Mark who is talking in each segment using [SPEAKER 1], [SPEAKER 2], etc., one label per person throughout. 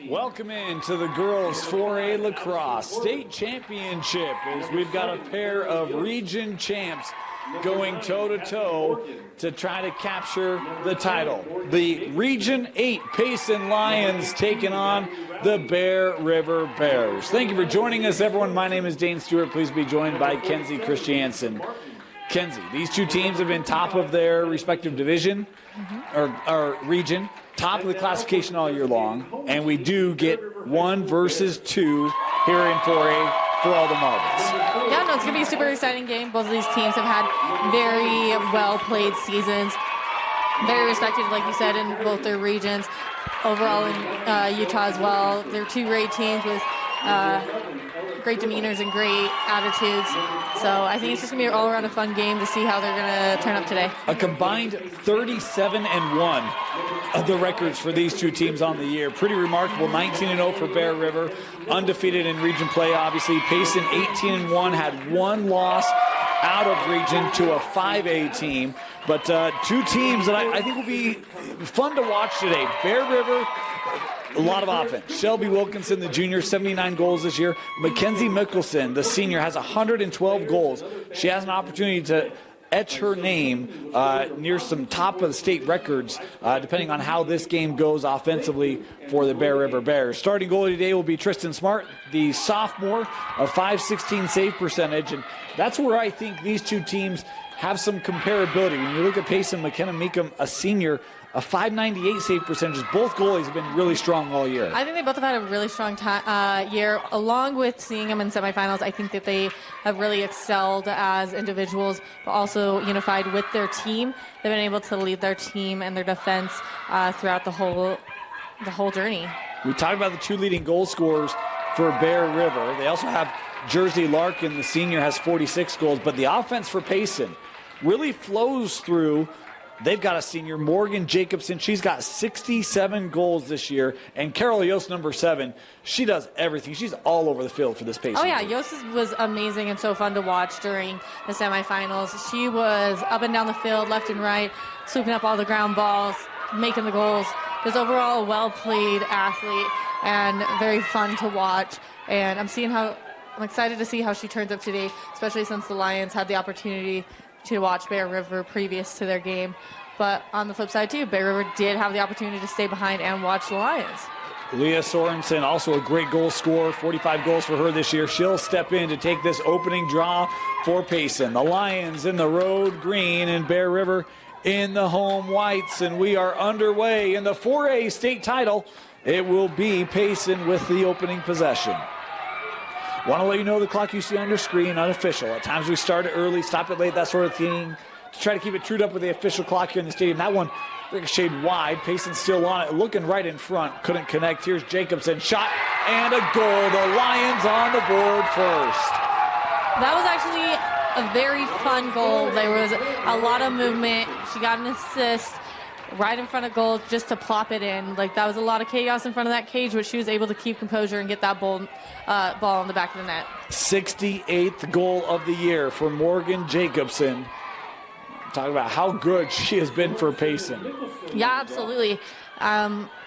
[SPEAKER 1] Welcome in to the girls 4A lacrosse state championship as we've got a pair of region champs going toe-to-toe to try to capture the title. The Region 8 Payson Lions taking on the Bear River Bears. Thank you for joining us, everyone. My name is Dane Stewart. Please be joined by Kenzie Christiansen. Kenzie, these two teams have been top of their respective division or region, top of the classification all year long, and we do get 1 versus 2 here in 4A for all the marbles.
[SPEAKER 2] Yeah, no, it's going to be a super exciting game. Both of these teams have had very well-played seasons, very respected, like you said, in both their regions. Overall in Utah as well, they're two great teams with great demeanors and great attitudes. So I think it's just going to be all around a fun game to see how they're going to turn up today.
[SPEAKER 1] A combined 37-1 of the records for these two teams on the year. Pretty remarkable. 19-0 for Bear River, undefeated in region play, obviously. Payson 18-1, had 1 loss out of region to a 5A team. But two teams that I think will be fun to watch today. Bear River, a lot of offense. Shelby Wilkinson, the junior, 79 goals this year. Mackenzie Mickelson, the senior, has 112 goals. She has an opportunity to etch her name near some top of the state records, depending on how this game goes offensively for the Bear River Bears. Starting goalie today will be Tristan Smart, the sophomore, a .516 save percentage, and that's where I think these two teams have some comparability. When you look at Payson, McKenna Meekum, a senior, a .598 save percentage. Both goalies have been really strong all year.
[SPEAKER 2] I think they both have had a really strong year. Along with seeing them in semifinals, I think that they have really excelled as individuals, but also unified with their team. They've been able to lead their team and their defense throughout the whole journey.
[SPEAKER 1] We talked about the 2 leading goal scorers for Bear River. They also have Jersey Larkin, the senior, has 46 goals, but the offense for Payson really flows through. They've got a senior, Morgan Jacobson. She's got 67 goals this year. And Carol Yost, number 7, she does everything. She's all over the field for this Payson.
[SPEAKER 2] Oh, yeah.
[SPEAKER 1] Team.
[SPEAKER 2] Yost was amazing and so fun to watch during the semifinals. She was up and down the field, left and right, swooping up all the ground balls, making the goals. Just overall a well-played athlete and very fun to watch. And I'm excited to see how she turns up today, especially since the Lions had the opportunity to watch Bear River previous to their game. But on the flip side, too, Bear River did have the opportunity to stay behind and watch the Lions.
[SPEAKER 1] Leah Sorensen, also a great goal scorer, 45 goals for her this year. She'll step in to take this opening draw for Payson. The Lions in the road green and Bear River in the home whites. And we are underway in the 4A state title. It will be Payson with the opening possession. Want to let you know the clock you see on your screen, unofficial. At times we start it early, stop it late, that sort of thing, to try to keep it trued up with the official clock here in the stadium. That one ricocheted wide. Payson's still on it, looking right in front. Couldn't connect. Here's Jacobson. Shot and a goal. The Lions on the board first.
[SPEAKER 2] That was actually a very fun goal. There was a lot of movement. She got an assist right in front of goal just to plop it in. Like, that was a lot of chaos in front of that cage, but she was able to keep composure and get that ball in the back of the net.
[SPEAKER 1] 68th goal of the year for Morgan Jacobson. Talk about how good she has been for Payson.
[SPEAKER 2] Yeah, absolutely.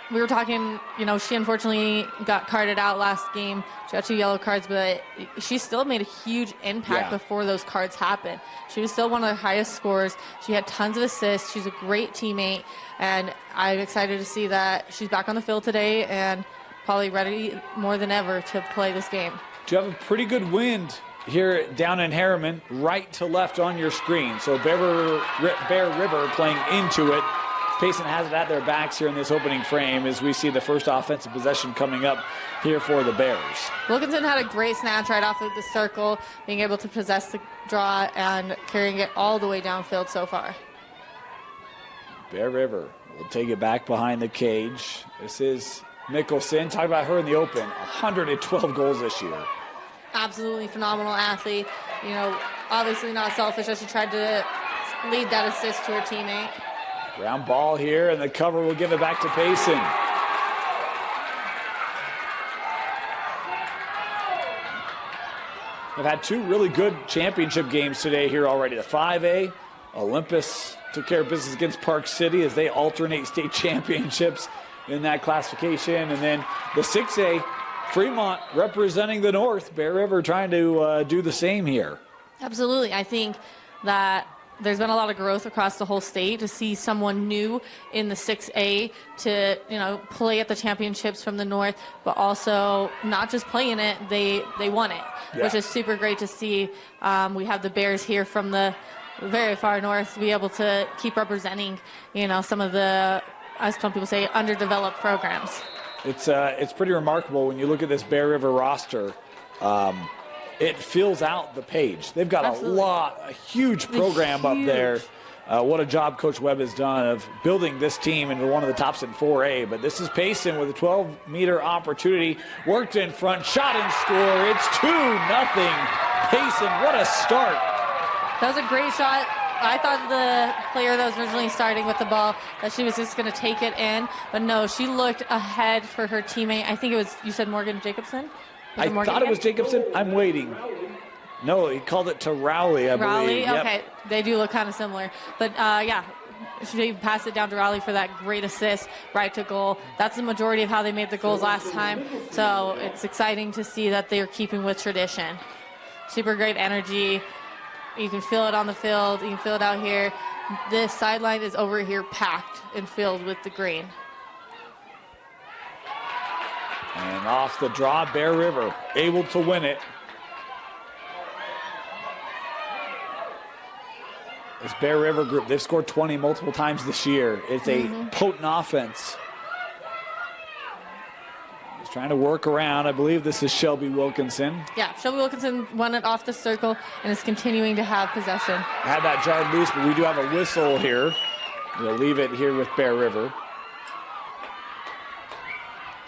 [SPEAKER 2] We were talking, she unfortunately got carded out last game. She got 2 yellow cards, but she still made a huge impact before those cards happened. She was still one of the highest scorers. She had tons of assists. She's a great teammate, and I'm excited to see that she's back on the field today and probably ready more than ever to play this game.
[SPEAKER 1] Do you have a pretty good wind here down in Harriman, right to left on your screen? So Bear River playing into it. Payson has it at their backs here in this opening frame as we see the first offensive possession coming up here for the Bears.
[SPEAKER 2] Wilkinson had a great snatch right off of the circle, being able to possess the draw and carrying it all the way downfield so far.
[SPEAKER 1] Bear River will take it back behind the cage. This is Mickelson. Talk about her in the open. 112 goals this year.
[SPEAKER 2] Absolutely phenomenal athlete. Obviously not selfish as she tried to lead that assist to her teammate.
[SPEAKER 1] Ground ball here, and the cover will give it back to Payson. They've had 2 really good championship games today here already. The 5A, Olympus took care of business against Park City as they alternate state championships. in that classification. And then the 6A, Fremont representing the North. Bear River trying to do the same here.
[SPEAKER 2] Absolutely. I think that there's been a lot of growth across the whole state to see someone new in the 6A to, play at the championships from the North, but also not just play in it, they won it, which is super great to see. We have the Bears here from the very far north to be able to keep representing, some of the, as some people say, underdeveloped programs.
[SPEAKER 1] It's pretty remarkable when you look at this Bear River roster. It fills out the page. They've got a huge program up there. What a job Coach Webb has done of building this team into one of the tops in 4A. But this is Payson with a 12-meter opportunity. Worked in front, shot and score. It's 2-0. Payson, what a start.
[SPEAKER 2] That was a great shot. I thought the player that was originally starting with the ball, that she was just going to take it in. But no, she looked ahead for her teammate. I think it was, you said Morgan Jacobson?
[SPEAKER 1] I thought it was Jacobson. I'm waiting. No, he called it to Rowley, I believe.
[SPEAKER 2] Rowley?
[SPEAKER 1] Yep.
[SPEAKER 2] Okay. They do look kind of similar. But, she passed it down to Rowley for that great assist, right to goal. That's the majority of how they made the goals last time. So it's exciting to see that they're keeping with tradition. Super great energy. You can feel it on the field. You can feel it out here. This sideline is over here packed and filled with the green.
[SPEAKER 1] And off the draw, Bear River able to win it. This Bear River group, they've scored 20 multiple times this year. It's a potent offense. He's trying to work around. I believe this is Shelby Wilkinson.
[SPEAKER 2] Yeah, Shelby Wilkinson won it off the circle and is continuing to have possession.
[SPEAKER 1] Had that jarred loose, but we do have a whistle here. We'll leave it here with Bear River.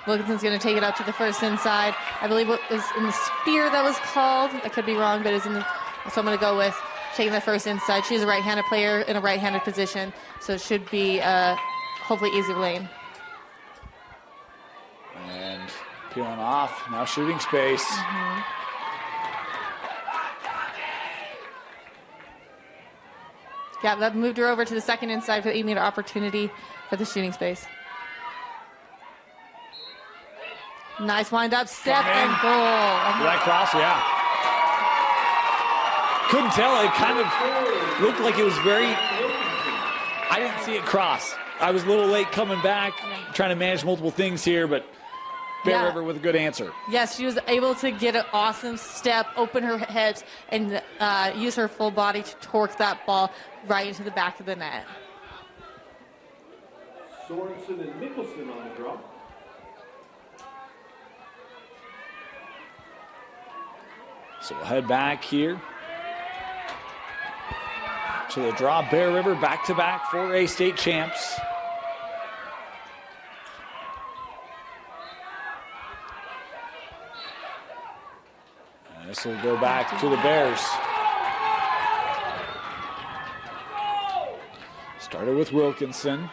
[SPEAKER 2] Wilkinson's going to take it up to the first inside. I believe it was in the spear that was called. I could be wrong, but it's in the, so I'm going to go with taking the first inside. She's a right-handed player in a right-handed position, so it should be hopefully easy lane.
[SPEAKER 1] And peeling off, now shooting space.
[SPEAKER 2] Yeah, that moved her over to the second inside for the 8-meter opportunity for the shooting space. Nice wind-up step and goal.
[SPEAKER 1] Lacrosse, yeah. Couldn't tell. It kind of looked like it was I didn't see it cross. I was a little late coming back, trying to manage multiple things here, but Bear River with a good answer.
[SPEAKER 2] Yes, she was able to get an awesome step, open her hips, and use her full body to torque that ball right into the back of the net.
[SPEAKER 3] Sorensen and Nicholson on the draw.
[SPEAKER 1] So we'll head back here to the draw. Bear River back-to-back 4A state champs. And this will go back to the Bears. Started with Wilkinson.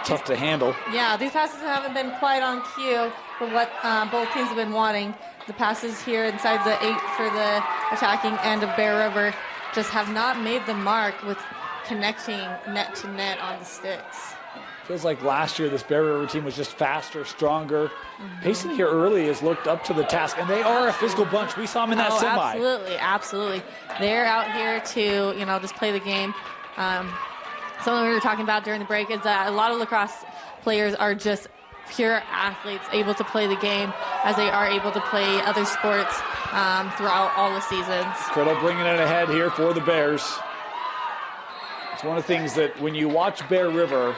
[SPEAKER 1] Tough to handle.
[SPEAKER 2] Yeah, these passes haven't been quite on cue for what both teams have been wanting. The passes here inside the 8 for the attacking end of Bear River just have not made the mark with connecting net to net on the sticks.
[SPEAKER 1] Feels like last year this Bear River team was just faster, stronger. Payson here early has looked up to the task, and they are a physical bunch. We saw them in that semi.
[SPEAKER 2] Absolutely. They're out here to, just play the game. Something we were talking about during the break is that a lot of lacrosse players are just pure athletes, able to play the game as they are able to play other sports throughout all the seasons.
[SPEAKER 1] Criddle bringing it ahead here for the Bears. It's one of the things that when you watch Bear River,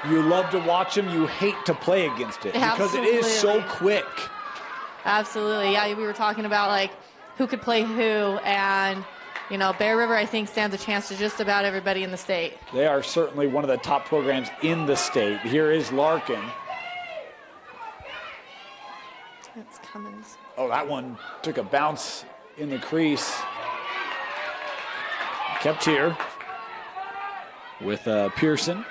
[SPEAKER 1] you love to watch them, you hate to play against it because it is so quick.
[SPEAKER 2] Absolutely. Yeah, we were talking about who could play who, and Bear River, I think, stands a chance to just about everybody in the state.
[SPEAKER 1] They are certainly one of the top programs in the state. Here is Larkin.
[SPEAKER 2] That's Cummins.
[SPEAKER 1] Oh, that one took a bounce in the crease. Kept here with Pearson.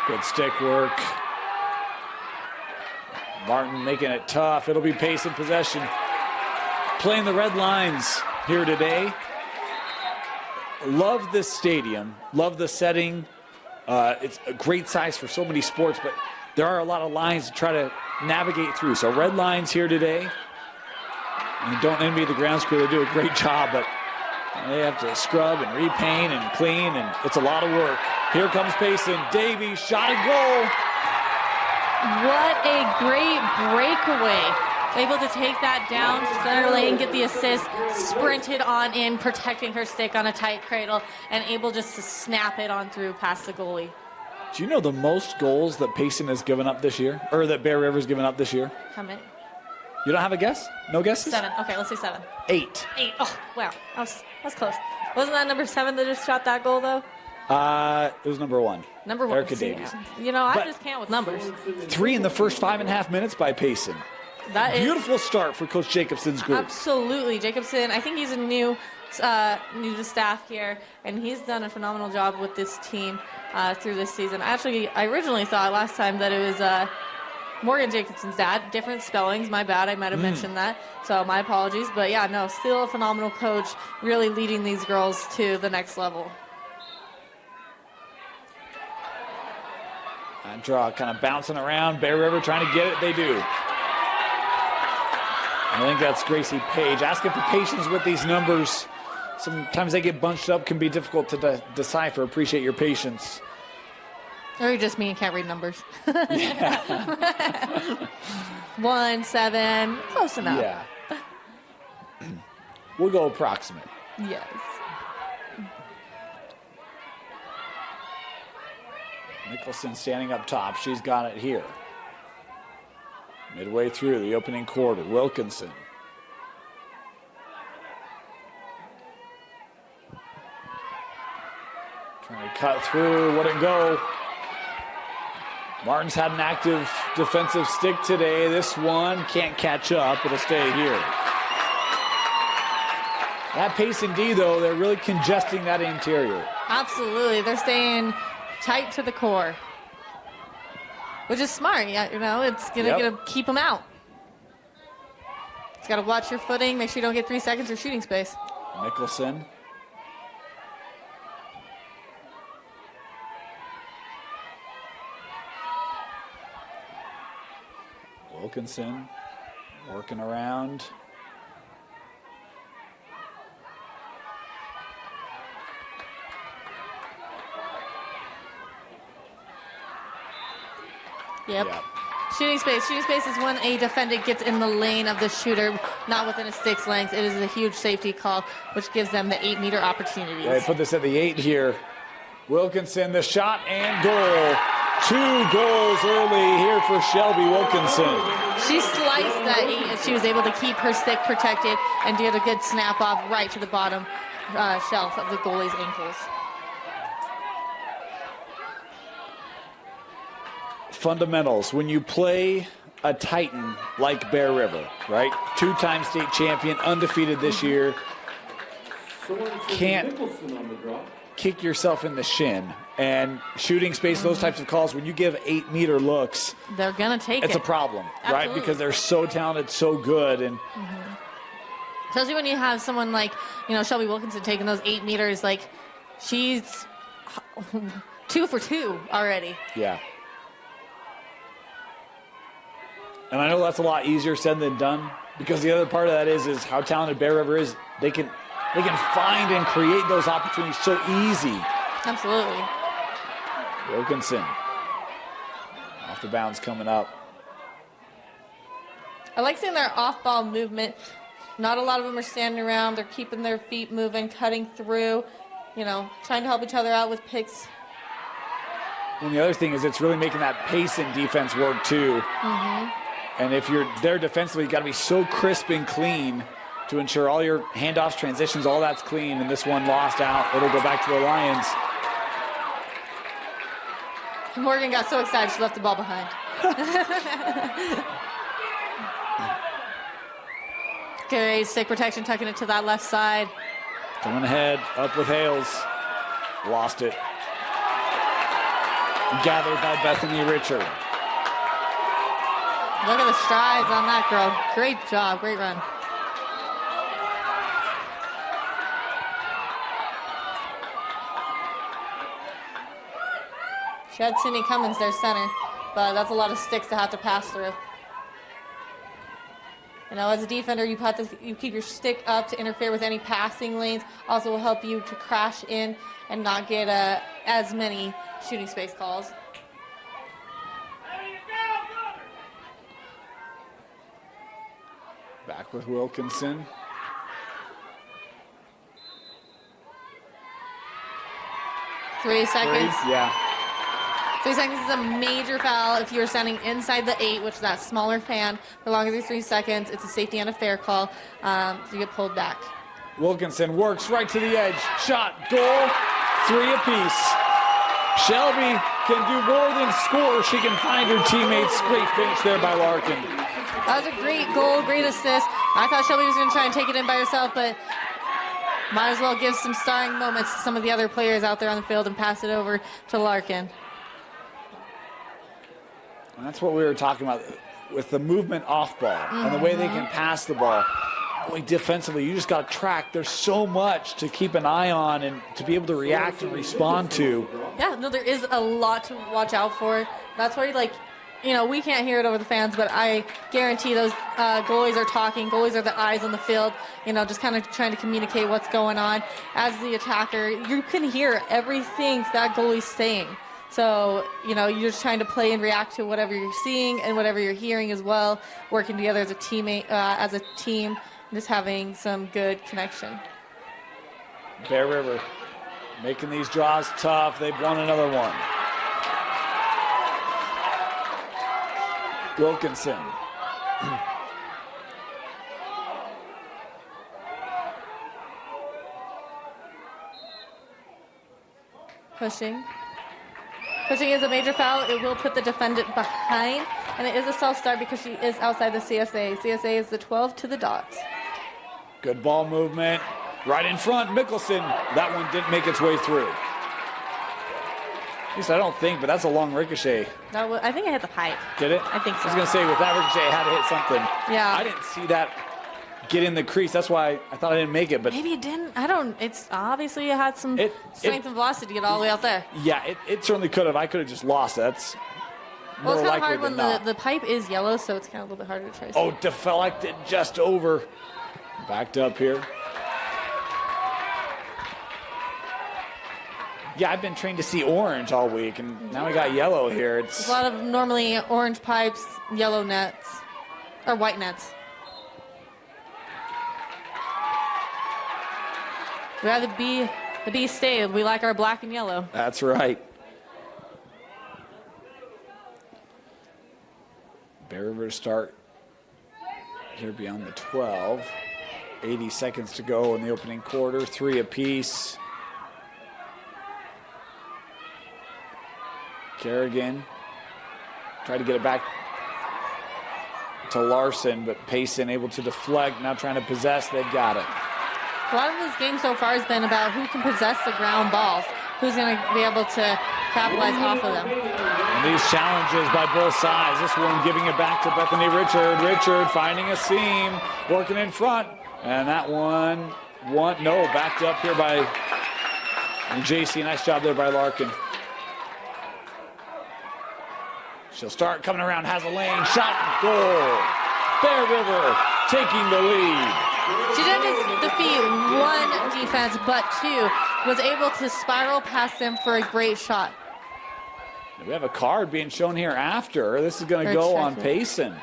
[SPEAKER 1] Good stick work. Martin making it tough. It'll be Payson possession. Playing the red lines here today. Love this stadium. Love the setting. It's a great size for so many sports, but there are a lot of lines to try to navigate through. So red lines here today. And don't envy the grounds crew. They do a great job, but they have to scrub and repaint and clean, and it's a lot of work. Here comes Payson. Davies, shot and goal.
[SPEAKER 2] What a great breakaway. Able to take that down, center lane, get the assist, sprinted on in, protecting her stick on a tight cradle, and able just to snap it on through past the goalie.
[SPEAKER 1] Do you know the most goals that Payson has given up this year? Or that Bear River's given up this year?
[SPEAKER 2] How many?
[SPEAKER 1] You don't have a guess? No guesses?
[SPEAKER 2] 7. Okay, let's say 7.
[SPEAKER 1] 8.
[SPEAKER 2] 8. Oh, wow. That's close. Wasn't that number 7 that just shot that goal, though?
[SPEAKER 1] It was number 1.
[SPEAKER 2] Number 1.
[SPEAKER 1] Erica Davies.
[SPEAKER 2] You know, I
[SPEAKER 1] But
[SPEAKER 2] just can't with numbers.
[SPEAKER 1] 3 in the first 5.5 minutes by Payson.
[SPEAKER 2] That is
[SPEAKER 1] Beautiful start for Coach Jacobson's group.
[SPEAKER 2] absolutely. Jacobson, I think he's a new to staff here, and he's done a phenomenal job with this team through this season. I originally thought last time that it was Morgan Jacobson's dad. Different spellings, my bad. I might have mentioned that, so my apologies. But yeah, no, still a phenomenal coach, really leading these girls to the next level.
[SPEAKER 1] That draw kind of bouncing around. Bear River trying to get it. They do. I think that's Gracie Page. Asking for patience with these numbers. Sometimes they get bunched up, can be difficult to decipher. Appreciate your patience.
[SPEAKER 2] Or you're just me and can't read numbers. 1, 7, close enough.
[SPEAKER 1] Yeah. We'll go approximate.
[SPEAKER 2] Yes.
[SPEAKER 1] Nicholson standing up top. She's got it here. Midway through the opening quarter, Wilkinson. Trying to cut through, wouldn't go. Martin's had an active defensive stick today. This one can't catch up. It'll stay here. That Payson D, though, they're really congesting that interior.
[SPEAKER 2] Absolutely. They're staying tight to the core, which is smart. Yeah, you know, it's gonna keep them out. It's got to watch your footing, make sure you don't get 3 seconds of shooting space.
[SPEAKER 1] Nicholson. Wilkinson working around.
[SPEAKER 2] Yep. Shooting space. Shooting space is when a defendant gets in the lane of the shooter, not within a stick's length. It is a huge safety call, which gives them the 8-meter opportunities.
[SPEAKER 1] They put this at the 8 here. Wilkinson, the shot and goal. 2 goals early here for Shelby Wilkinson.
[SPEAKER 2] She sliced that 8, and she was able to keep her stick protected and did a good snap off right to the bottom shelf of the goalie's ankles.
[SPEAKER 1] Fundamentals. When you play a Titan like Bear River, right? 2-time state champion, undefeated this year. Can't kick yourself in the shin. And shooting space, those types of calls, when you give 8-meter looks,
[SPEAKER 2] they're going to take it.
[SPEAKER 1] It's a problem, right? Because they're so talented, so good. And
[SPEAKER 2] especially when you have someone like, Shelby Wilkinson taking those 8 meters, like she's 2 for 2 already.
[SPEAKER 1] Yeah. And I know that's a lot easier said than done, because the other part of that is how talented Bear River is. They can find and create those opportunities so easy.
[SPEAKER 2] Absolutely.
[SPEAKER 1] Wilkinson off the bounce coming up.
[SPEAKER 2] I like seeing their off-ball movement. Not a lot of them are standing around. They're keeping their feet moving, cutting through, trying to help each other out with picks.
[SPEAKER 1] And the other thing is it's really making that Payson defense work too. And if you're there defensively, you got to be so crisp and clean to ensure all your handoffs, transitions, all that's clean. And this one lost out. It'll go back to the Lions.
[SPEAKER 2] Morgan got so excited she left the ball behind. Good stick protection, tucking it to that left side.
[SPEAKER 1] Coming ahead, up with Hales. Lost it. Gathered by Bethany Richard.
[SPEAKER 2] Look at the strides on that girl. Great job, great run. She had Sydney Cummins, their center, but that's a lot of sticks to have to pass through. You know, as a defender, you keep your stick up to interfere with any passing lanes. Also will help you to crash in and not get as many shooting space calls.
[SPEAKER 1] Back with Wilkinson.
[SPEAKER 2] 3 seconds.
[SPEAKER 1] 3, yeah.
[SPEAKER 2] 3 seconds is a major foul if you're standing inside the 8, which is that smaller fan. For longer than 3 seconds, it's a safety and a fair call, so you get pulled back.
[SPEAKER 1] Wilkinson works right to the edge. Shot, goal, 3 apiece. Shelby can do more than score. She can find her teammates. Great finish there by Larkin.
[SPEAKER 2] That was a great goal, great assist. I thought Shelby was going to try and take it in by herself, but might as well give some starring moments to some of the other players out there on the field and pass it over to Larkin.
[SPEAKER 1] And that's what we were talking about with the movement off ball and the way they can pass the ball. Boy, defensively, you just got to track. There's so much to keep an eye on and to be able to react and respond to.
[SPEAKER 2] Yeah, no, there is a lot to watch out for. That's why, like, you know, we can't hear it over the fans, but I guarantee those goalies are talking. Goalies are the eyes on the field, you know, just kind of trying to communicate what's going on. As the attacker, you can hear everything that goalie's saying. So, you know, you're just trying to play and react to whatever you're seeing and whatever you're hearing as well, working together as a teammate, as a team, just having some good connection.
[SPEAKER 1] Bear River making these draws tough. They've won another one. Wilkinson.
[SPEAKER 2] Pushing. Pushing is a major foul. It will put the defendant behind, and it is a self-start because she is outside the CSA. CSA is the 12 to the dot.
[SPEAKER 1] Good ball movement. Right in front, Mickelson. That one didn't make its way through. At least I don't think, but that's a long ricochet.
[SPEAKER 2] I think it hit the pipe.
[SPEAKER 1] Did it?
[SPEAKER 2] I think so.
[SPEAKER 1] I was going to say, with that ricochet, it had to hit something.
[SPEAKER 2] Yeah.
[SPEAKER 1] I didn't see that get in the crease. That's why I thought I didn't make it. But
[SPEAKER 2] maybe it didn't. I don't. It's obviously it had some strength and velocity to get all the way out there.
[SPEAKER 1] Yeah, it certainly could have. I could have just lost. That's
[SPEAKER 2] well,
[SPEAKER 1] more
[SPEAKER 2] it's kind of
[SPEAKER 1] likely
[SPEAKER 2] hard
[SPEAKER 1] than
[SPEAKER 2] when
[SPEAKER 1] not.
[SPEAKER 2] the pipe is yellow, so it's kind of a little bit harder to trace.
[SPEAKER 1] Oh, deflected just over. Backed up here. Yeah, I've been trained to see orange all week, and now we got yellow here.
[SPEAKER 2] There's a lot of normally orange pipes, yellow nets, or white nets. We have the B stay. We like our black and yellow.
[SPEAKER 1] That's right. Bear River start here beyond the 12. 80 seconds to go in the opening quarter, 3 apiece. Kerrigan tried to get it back to Larson, but Payson able to deflect, now trying to possess. They've got it.
[SPEAKER 2] A lot of this game so far has been about who can possess the ground balls, who's going to be able to capitalize off of them.
[SPEAKER 1] And these challenges by both sides. This one giving it back to Bethany Richard. Richard finding a seam, working in front. And that one, backed up here by JC. Nice job there by Larkin. She'll start coming around, has a lane, shot, goal. Bear River taking the lead.
[SPEAKER 2] She didn't defeat one defense, but 2. Was able to spiral past them for a great shot.
[SPEAKER 1] We have a card being shown here after. This is going to go on Payson.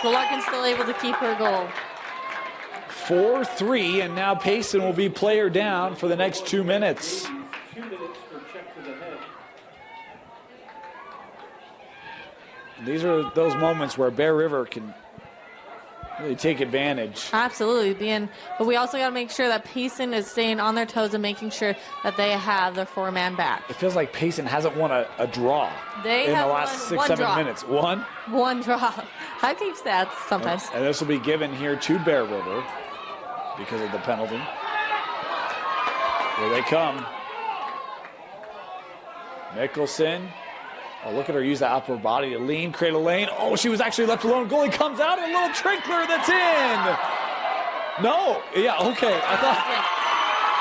[SPEAKER 2] So Larkin's still able to keep her goal.
[SPEAKER 1] 4-3, and now Payson will be player down for the next 2 minutes.
[SPEAKER 3] 2 minutes for check to the head.
[SPEAKER 1] These are those moments where Bear River can really take advantage.
[SPEAKER 2] Absolutely. But we also got to make sure that Payson is staying on their toes and making sure that they have their 4-man back.
[SPEAKER 1] It feels like Payson hasn't won a draw in the last 6-7 minutes.
[SPEAKER 2] One draw. I keep stats sometimes.
[SPEAKER 1] And this will be given here to Bear River because of the penalty. Here they come. Mickelson Oh, look at her use that upper body to lean, create a lane. Oh, she was actually left alone. Goalie comes out, and a little trickler that's in. No, yeah, okay. I thought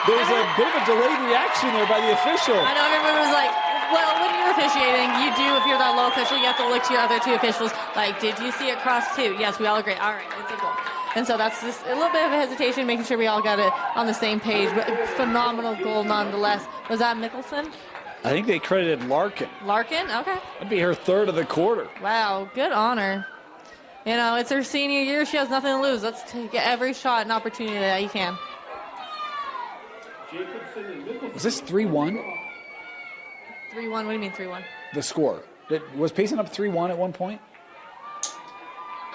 [SPEAKER 1] there was a bit of a delayed reaction there by the official.
[SPEAKER 2] I know everyone was like, well, when you're officiating, you do, if you're that low official, you have to look to your other two officials. Like, did you see it cross two? Yes, we all agree. All right, it's a goal. And so that's just a little bit of a hesitation, making sure we all got it on the same page. But phenomenal goal nonetheless. Was that Mickelson?
[SPEAKER 1] I think they credited Larkin.
[SPEAKER 2] Larkin? Okay.
[SPEAKER 1] That'd be her third of the quarter.
[SPEAKER 2] Wow, good honor. You know, it's her senior year. She has nothing to lose. Let's take every shot and opportunity that you can.
[SPEAKER 1] Was this 3-1?
[SPEAKER 2] 3-1? What do you mean 3-1?
[SPEAKER 1] The score. Was Payson up 3-1 at one point?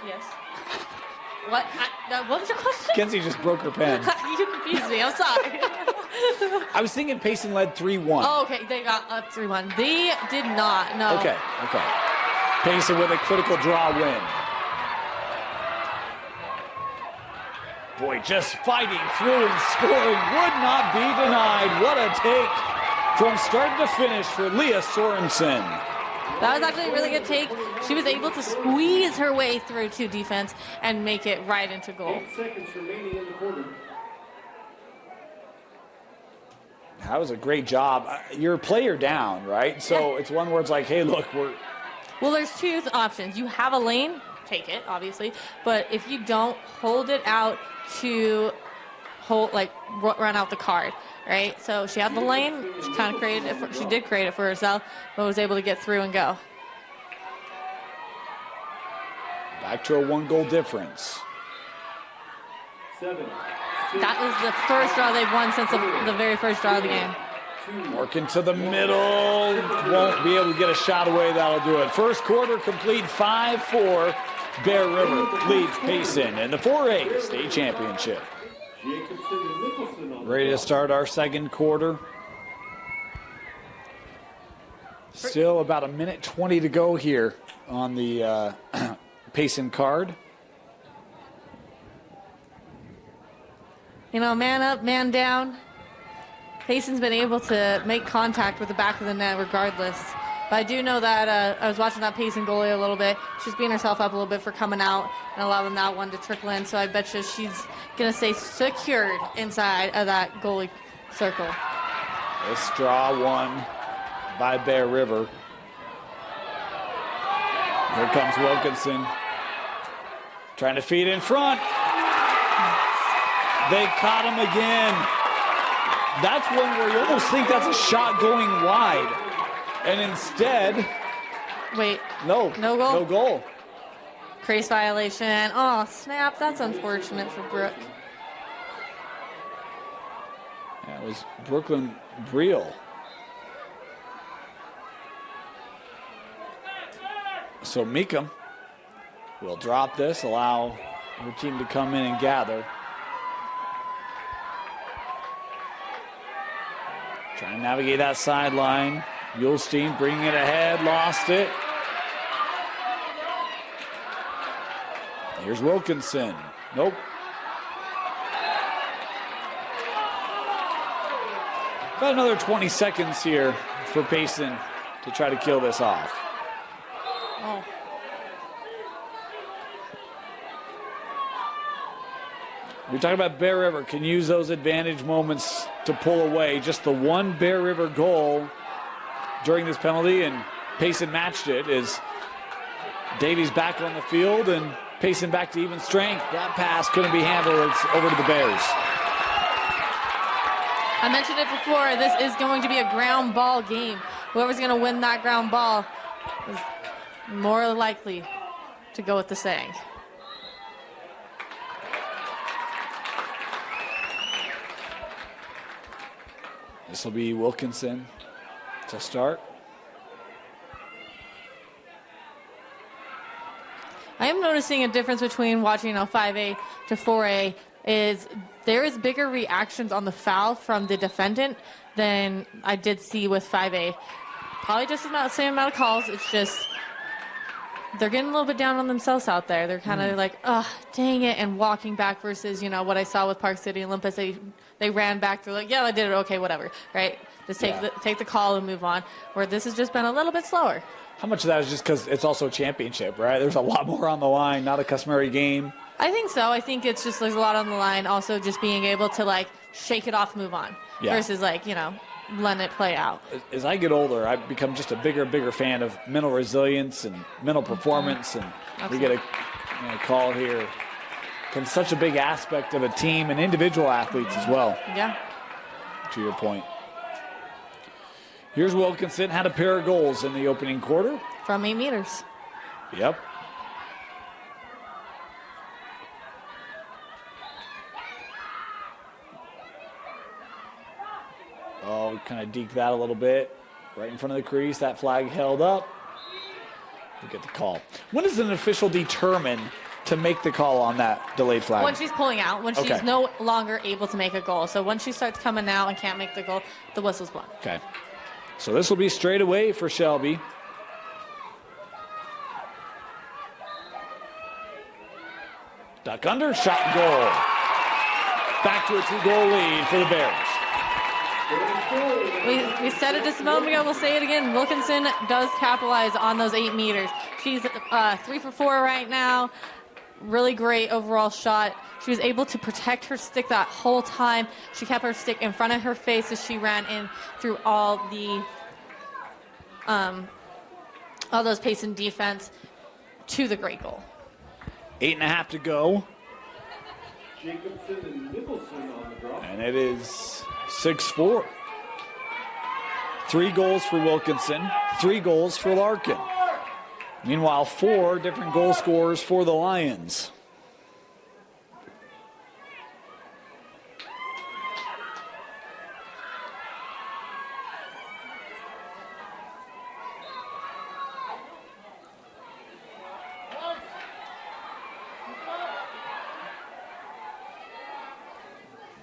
[SPEAKER 2] Yes. What? What was your question?
[SPEAKER 1] Kenzie just broke her pen.
[SPEAKER 2] You confused me. I'm sorry.
[SPEAKER 1] I was thinking Payson led 3-1.
[SPEAKER 2] Oh, okay. They got up 3-1. They did not. No.
[SPEAKER 1] Okay. Payson with a critical draw win. Boy, just fighting through and scoring would not be denied. What a take from start to finish for Leah Sorensen.
[SPEAKER 2] That was actually a really good take. She was able to squeeze her way through to defense and make it right into goal.
[SPEAKER 3] 8 seconds remaining in the quarter.
[SPEAKER 1] That was a great job. You're a player down, right? So It's one where it's like, hey, look, we're...
[SPEAKER 2] Well, there's two options. You have a lane, take it, obviously. But if you don't, hold it out to run out the card, right? So she had the lane. She kind of created it. She did create it for herself, but was able to get through and go.
[SPEAKER 1] Back to a 1-goal difference.
[SPEAKER 3] 7.
[SPEAKER 2] That is the first draw they've won since the very first draw of the game.
[SPEAKER 1] Working to the middle. Won't be able to get a shot away. That'll do it. First quarter complete. 5-4. Bear River leads Payson in the 4A state championship. Ready to start our second quarter. Still about a minute 20 to go here on the Payson card.
[SPEAKER 2] You know, man up, man down. Payson's been able to make contact with the back of the net regardless. But I do know that I was watching that Payson goalie a little bit. She's beating herself up a little bit for coming out and allowing that one to trickle in. So I bet you she's going to stay secured inside of that goalie circle.
[SPEAKER 1] This draw won by Bear River. Here comes Wilkinson. Trying to feed in front. They caught him again. That's one where you almost think that's a shot going wide. And instead...
[SPEAKER 2] Wait.
[SPEAKER 1] No.
[SPEAKER 2] No goal?
[SPEAKER 1] No goal.
[SPEAKER 2] Crease violation. Oh, snap. That's unfortunate for Brooke.
[SPEAKER 1] That was Brooklyn Briel. So Meekum will drop this, allow her team to come in and gather. Trying to navigate that sideline. Yulstein bringing it ahead, lost it. Here's Wilkinson. Nope. About another 20 seconds here for Payson to try to kill this off.
[SPEAKER 2] Oh.
[SPEAKER 1] We're talking about Bear River can use those advantage moments to pull away. Just the one Bear River goal during this penalty, and Payson matched it as Davies back on the field and Payson back to even strength. That pass couldn't be handled. It's over to the Bears.
[SPEAKER 2] I mentioned it before. This is going to be a ground ball game. Whoever's going to win that ground ball is more likely to go with the saying.
[SPEAKER 1] This will be Wilkinson to start.
[SPEAKER 2] I am noticing a difference between watching 5A to 4A is there is bigger reactions on the foul from the defendant than I did see with 5A. Probably just the same amount of calls. It's just they're getting a little bit down on themselves out there. They're kind of like, oh, dang it, and walking back versus, what I saw with Park City Olympus. They ran back. They're like, yeah, I did it. Okay, whatever, right? Just take the call and move on. Where this has just been a little bit slower.
[SPEAKER 1] How much of that is just because it's also a championship, right? There's a lot more on the line, not a customary game.
[SPEAKER 2] I think so. I think it's just there's a lot on the line. Also, just being able to like shake it off, move on, versus like letting it play out.
[SPEAKER 1] As I get older, I've become just a bigger and bigger fan of mental resilience and mental performance, and
[SPEAKER 2] Absolutely.
[SPEAKER 1] we get a call here. Becomes such a big aspect of a team and individual athletes as well.
[SPEAKER 2] Yeah.
[SPEAKER 1] To your point. Here's Wilkinson, had a pair of goals in the opening quarter.
[SPEAKER 2] From 8 meters.
[SPEAKER 1] Yep. Oh, kind of deked that a little bit. Right in front of the crease, that flag held up. We get the call. When does an official determine to make the call on that delayed flag?
[SPEAKER 2] When she's pulling out, when
[SPEAKER 1] Okay.
[SPEAKER 2] she's no longer able to make a goal. So when she starts coming out and can't make the goal, the whistle's blown.
[SPEAKER 1] Okay. So this will be straight away for Shelby. Duck under, shot and goal. Back to a 2-goal lead for the Bears.
[SPEAKER 2] We said it just a moment ago. We'll say it again. Wilkinson does capitalize on those 8 meters. She's 3 for 4 right now. Really great overall shot. She was able to protect her stick that whole time. She kept her stick in front of her face as she ran in through all those Payson defense to the great goal.
[SPEAKER 1] 8.5 to go.
[SPEAKER 3] Jacobson and Nicholson on the draw.
[SPEAKER 1] And it is 6-4. 3 goals for Wilkinson, 3 goals for Larkin. Meanwhile, 4 different goal scorers for the Lions.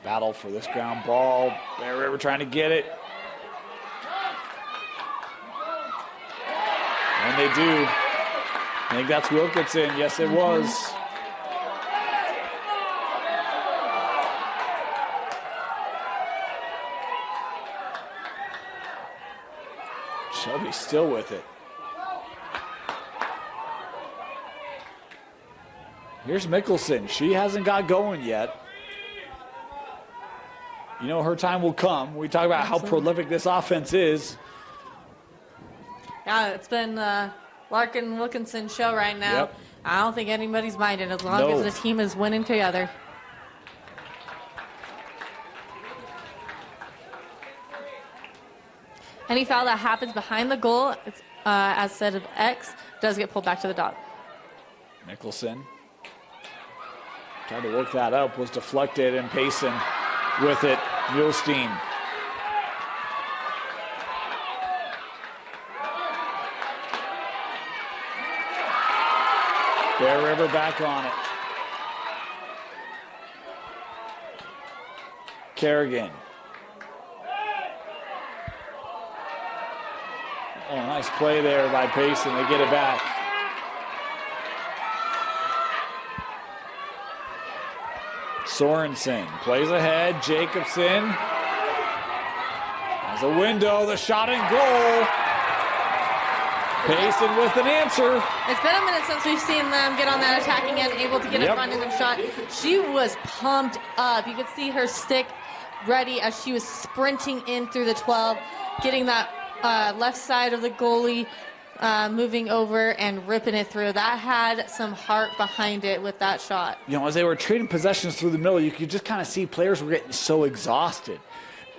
[SPEAKER 1] Battle for this ground ball. Bear River trying to get it. And they do. I think that's Wilkinson. Yes, it was. Shelby still with it. Here's Mickelson. She hasn't got going yet. You know, her time will come. We talk about how prolific this offense is.
[SPEAKER 2] Yeah, it's been Larkin Wilkinson show right now.
[SPEAKER 1] Yep.
[SPEAKER 2] I don't think anybody's minding as long as the team is winning together. Any foul that happens behind the goal, it's, as said of X, does get pulled back to the dot.
[SPEAKER 1] Mickelson tried to work that up, was deflected, and Payson with it. Mulestein. Bear River back on it. Kerrigan. Oh, nice play there by Payson. They get it back. Sorensen plays ahead. Jacobson has a window. The shot and goal. Payson with an answer.
[SPEAKER 2] It's been a minute since we've seen them get on that attacking end, able to get in front of the shot. She was pumped up. You could see her stick ready as she was sprinting in through the 12, getting that left side of the goalie, moving over and ripping it through. That had some heart behind it with that shot.
[SPEAKER 1] You know, as they were trading possessions through the middle, you could just kind of see players were getting so exhausted.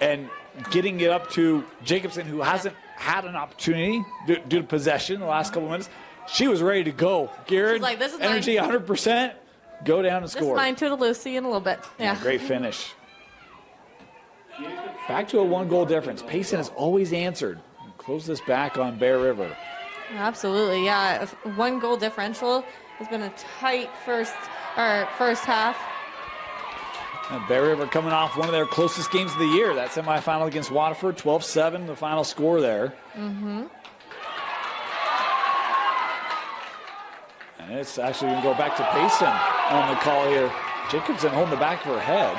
[SPEAKER 1] And getting it up to Jacobson, who hasn't had an opportunity due to possession the last couple minutes. She was ready to go. Garrett,
[SPEAKER 2] like, this is
[SPEAKER 1] energy 100%. Go down and
[SPEAKER 2] This
[SPEAKER 1] score.
[SPEAKER 2] is mine to Lucy in a little bit. Yeah.
[SPEAKER 1] Great finish. Back to a 1-goal difference. Payson has always answered. Close this back on Bear River.
[SPEAKER 2] Absolutely, yeah. 1-goal differential. It's been a tight first half.
[SPEAKER 1] And Bear River coming off one of their closest games of the year. That semifinal against Waterford, 12-7, the final score there.
[SPEAKER 2] Mm-hmm.
[SPEAKER 1] And it's actually going to go back to Payson on the call here. Jacobson holding the back of her head.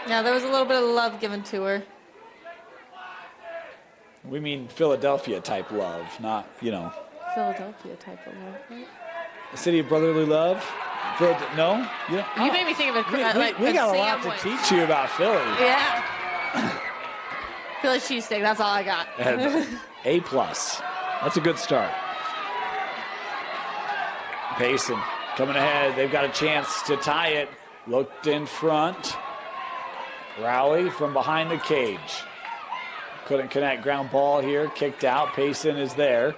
[SPEAKER 2] Yeah, there was a little bit of love given to her.
[SPEAKER 1] We mean Philadelphia type love, not,
[SPEAKER 2] Philadelphia type of love, right?
[SPEAKER 1] the city of brotherly love. No?
[SPEAKER 2] You made me think of
[SPEAKER 1] We got a lot to teach you about Philly.
[SPEAKER 2] Yeah. Philly cheesesteak, that's all I got.
[SPEAKER 1] A+. That's a good start. Payson coming ahead. They've got a chance to tie it. Looked in front. Rowley from behind the cage. Couldn't connect. Ground ball here. Kicked out. Payson is there.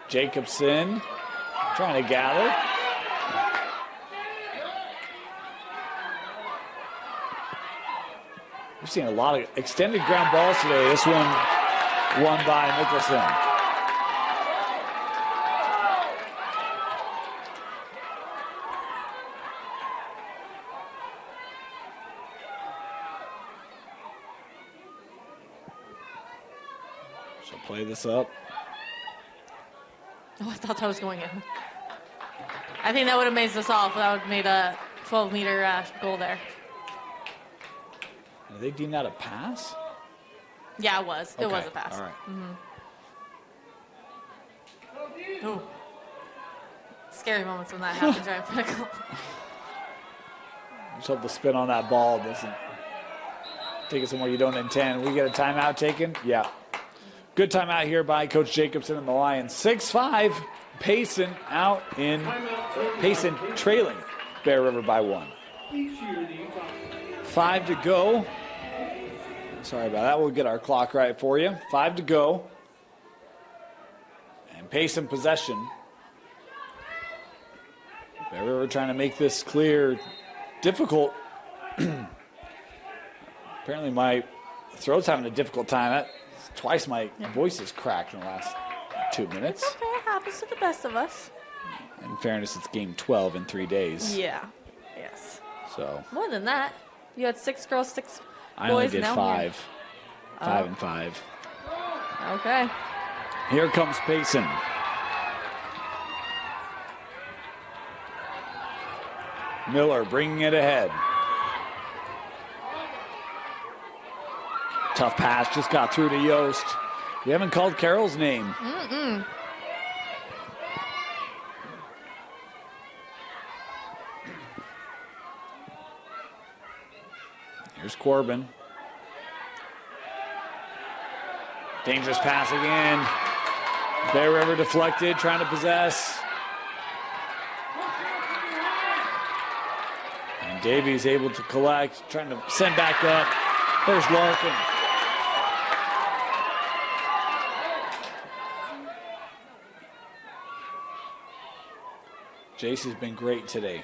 [SPEAKER 1] Jacobson trying to gather. We've seen a lot of extended ground balls today. This one won by Mickelson. She'll play this up.
[SPEAKER 2] Oh, I thought that was going in. I think that would have made us off. That would have made a 12-meter goal there.
[SPEAKER 1] Did they deem that a pass?
[SPEAKER 2] Yeah, it was. It was a pass.
[SPEAKER 1] All right.
[SPEAKER 2] Ooh. Scary moments when that happens right in front of goal.
[SPEAKER 1] Just hope the spin on that ball doesn't take it somewhere you don't intend. We get a timeout taken? Yeah. Good timeout here by Coach Jacobson and the Lions. 6-5. Payson out in Payson trailing Bear River by 1. 5 to go. Sorry about that. We'll get our clock right for you. 5 to go. And Payson possession. Bear River trying to make this clear. Difficult. Apparently my throat's having a difficult time. Twice my voice is cracked in the last 2 minutes.
[SPEAKER 2] It's okay. It happens to the best of us.
[SPEAKER 1] In fairness, it's game 12 in 3 days.
[SPEAKER 2] Yeah. Yes.
[SPEAKER 1] So
[SPEAKER 2] More than that. You had 6 girls, 6 boys.
[SPEAKER 1] I only did
[SPEAKER 2] now
[SPEAKER 1] 5. 5 and 5.
[SPEAKER 2] Okay.
[SPEAKER 1] Here comes Payson. Miller bringing it ahead. Tough pass, just got through to Yost. We haven't called Carroll's name. Here's Corbin. Dangerous pass again. Bear River deflected, trying to possess. And Davies able to collect, trying to send back up. There's Larkin. JC's been great today.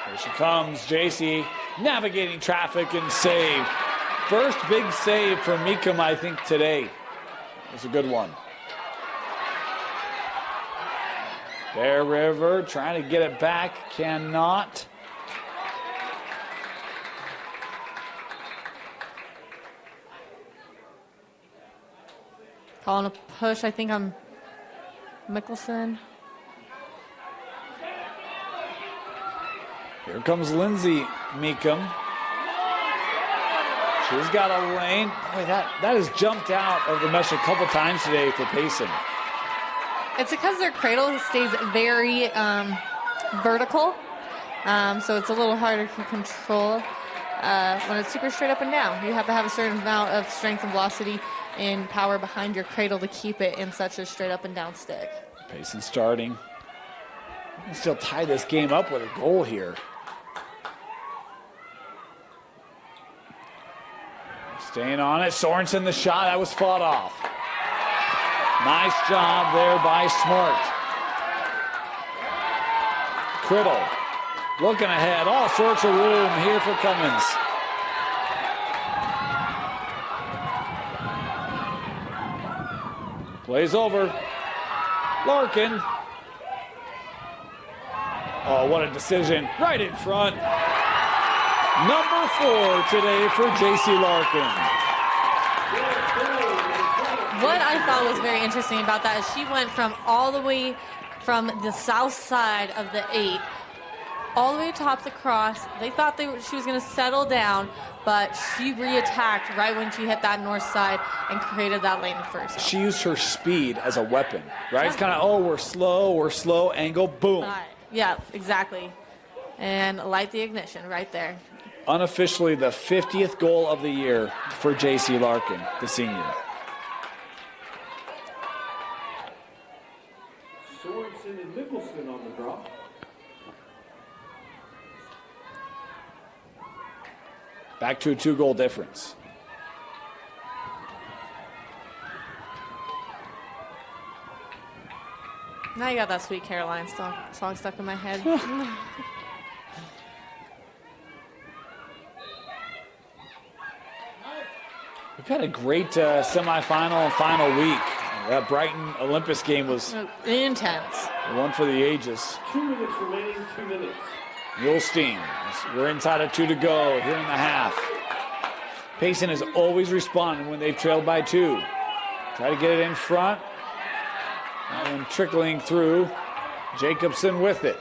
[SPEAKER 1] Here she comes, JC navigating traffic and save. First big save for Meekum, I think, today. It's a good one. Bear River trying to get it back, cannot.
[SPEAKER 2] Calling a push, I think, on Mickelson.
[SPEAKER 1] Here comes Lindsay Meekum. She's got a lane. Boy, that has jumped out of the mesh a couple times today for Payson.
[SPEAKER 2] It's because their cradle stays very vertical, so it's a little harder to control when it's super straight up and down. You have to have a certain amount of strength and velocity and power behind your cradle to keep it in such a straight up and down stick.
[SPEAKER 1] Payson starting. We can still tie this game up with a goal here. Staying on it. Sorensen the shot. That was fought off. Nice job there by Smart. Criddle looking ahead. All sorts of room here for Cummins. Plays over. Larkin. Oh, what a decision. Right in front. Number 4 today for J.C. Larkin.
[SPEAKER 2] What I thought was very interesting about that is she went from all the way from the south side of the 8 all the way atop the cross. They thought she was going to settle down, but she re-attacked right when she hit that north side and created that lane for herself.
[SPEAKER 1] She used her speed as a weapon, right? It's kind of, oh, we're slow, angle, boom.
[SPEAKER 2] Yeah, exactly. And light the ignition right there.
[SPEAKER 1] Unofficially the 50th goal of the year for J.C. Larkin, the senior.
[SPEAKER 3] Sorensen and Nicholson on the draw.
[SPEAKER 1] Back to a 2-goal difference.
[SPEAKER 2] Now you got that Sweet Caroline song stuck in my head.
[SPEAKER 1] We've had a great semifinal and final week. That Brighton Olympus game was
[SPEAKER 2] intense.
[SPEAKER 1] One for the ages.
[SPEAKER 3] 2 minutes remaining, 2 minutes.
[SPEAKER 1] Mulestein, we're inside of 2 to go here in the half. Payson has always responded when they've trailed by 2. Try to get it in front. And trickling through. Jacobson with it.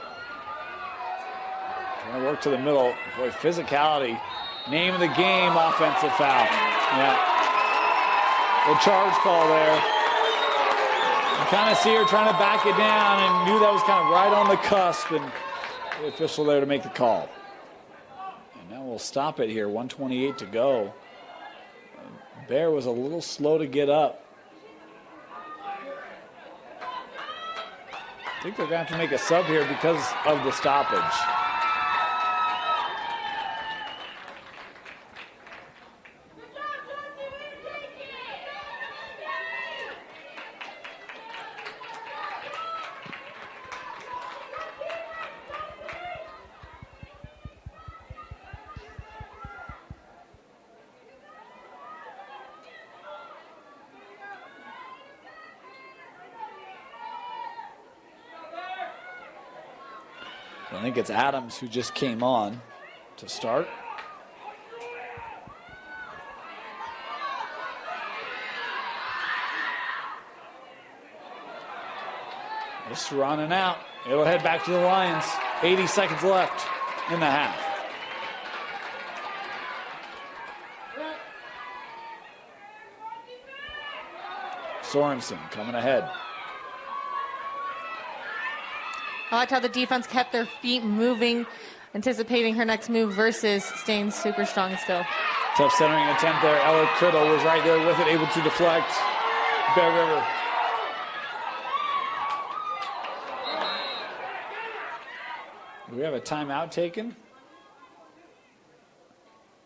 [SPEAKER 1] Trying to work to the middle. Boy, physicality. Name of the game, offensive foul. Yeah. The charge call there. You kind of see her trying to back it down and knew that was kind of right on the cusp, and the official there to make the call. And now we'll stop it here, 1:28 to go. Bear was a little slow to get up. I think they're going to have to make a sub here because of the stoppage. I think it's Adams who just came on to start. Just running out. It'll head back to the Lions. 80 seconds left in the half. Sorensen coming ahead.
[SPEAKER 2] I liked how the defense kept their feet moving, anticipating her next move versus staying super strong still.
[SPEAKER 1] Tough centering attempt there. Ella Criddle was right there with it, able to deflect. Bear River. Do we have a timeout taken?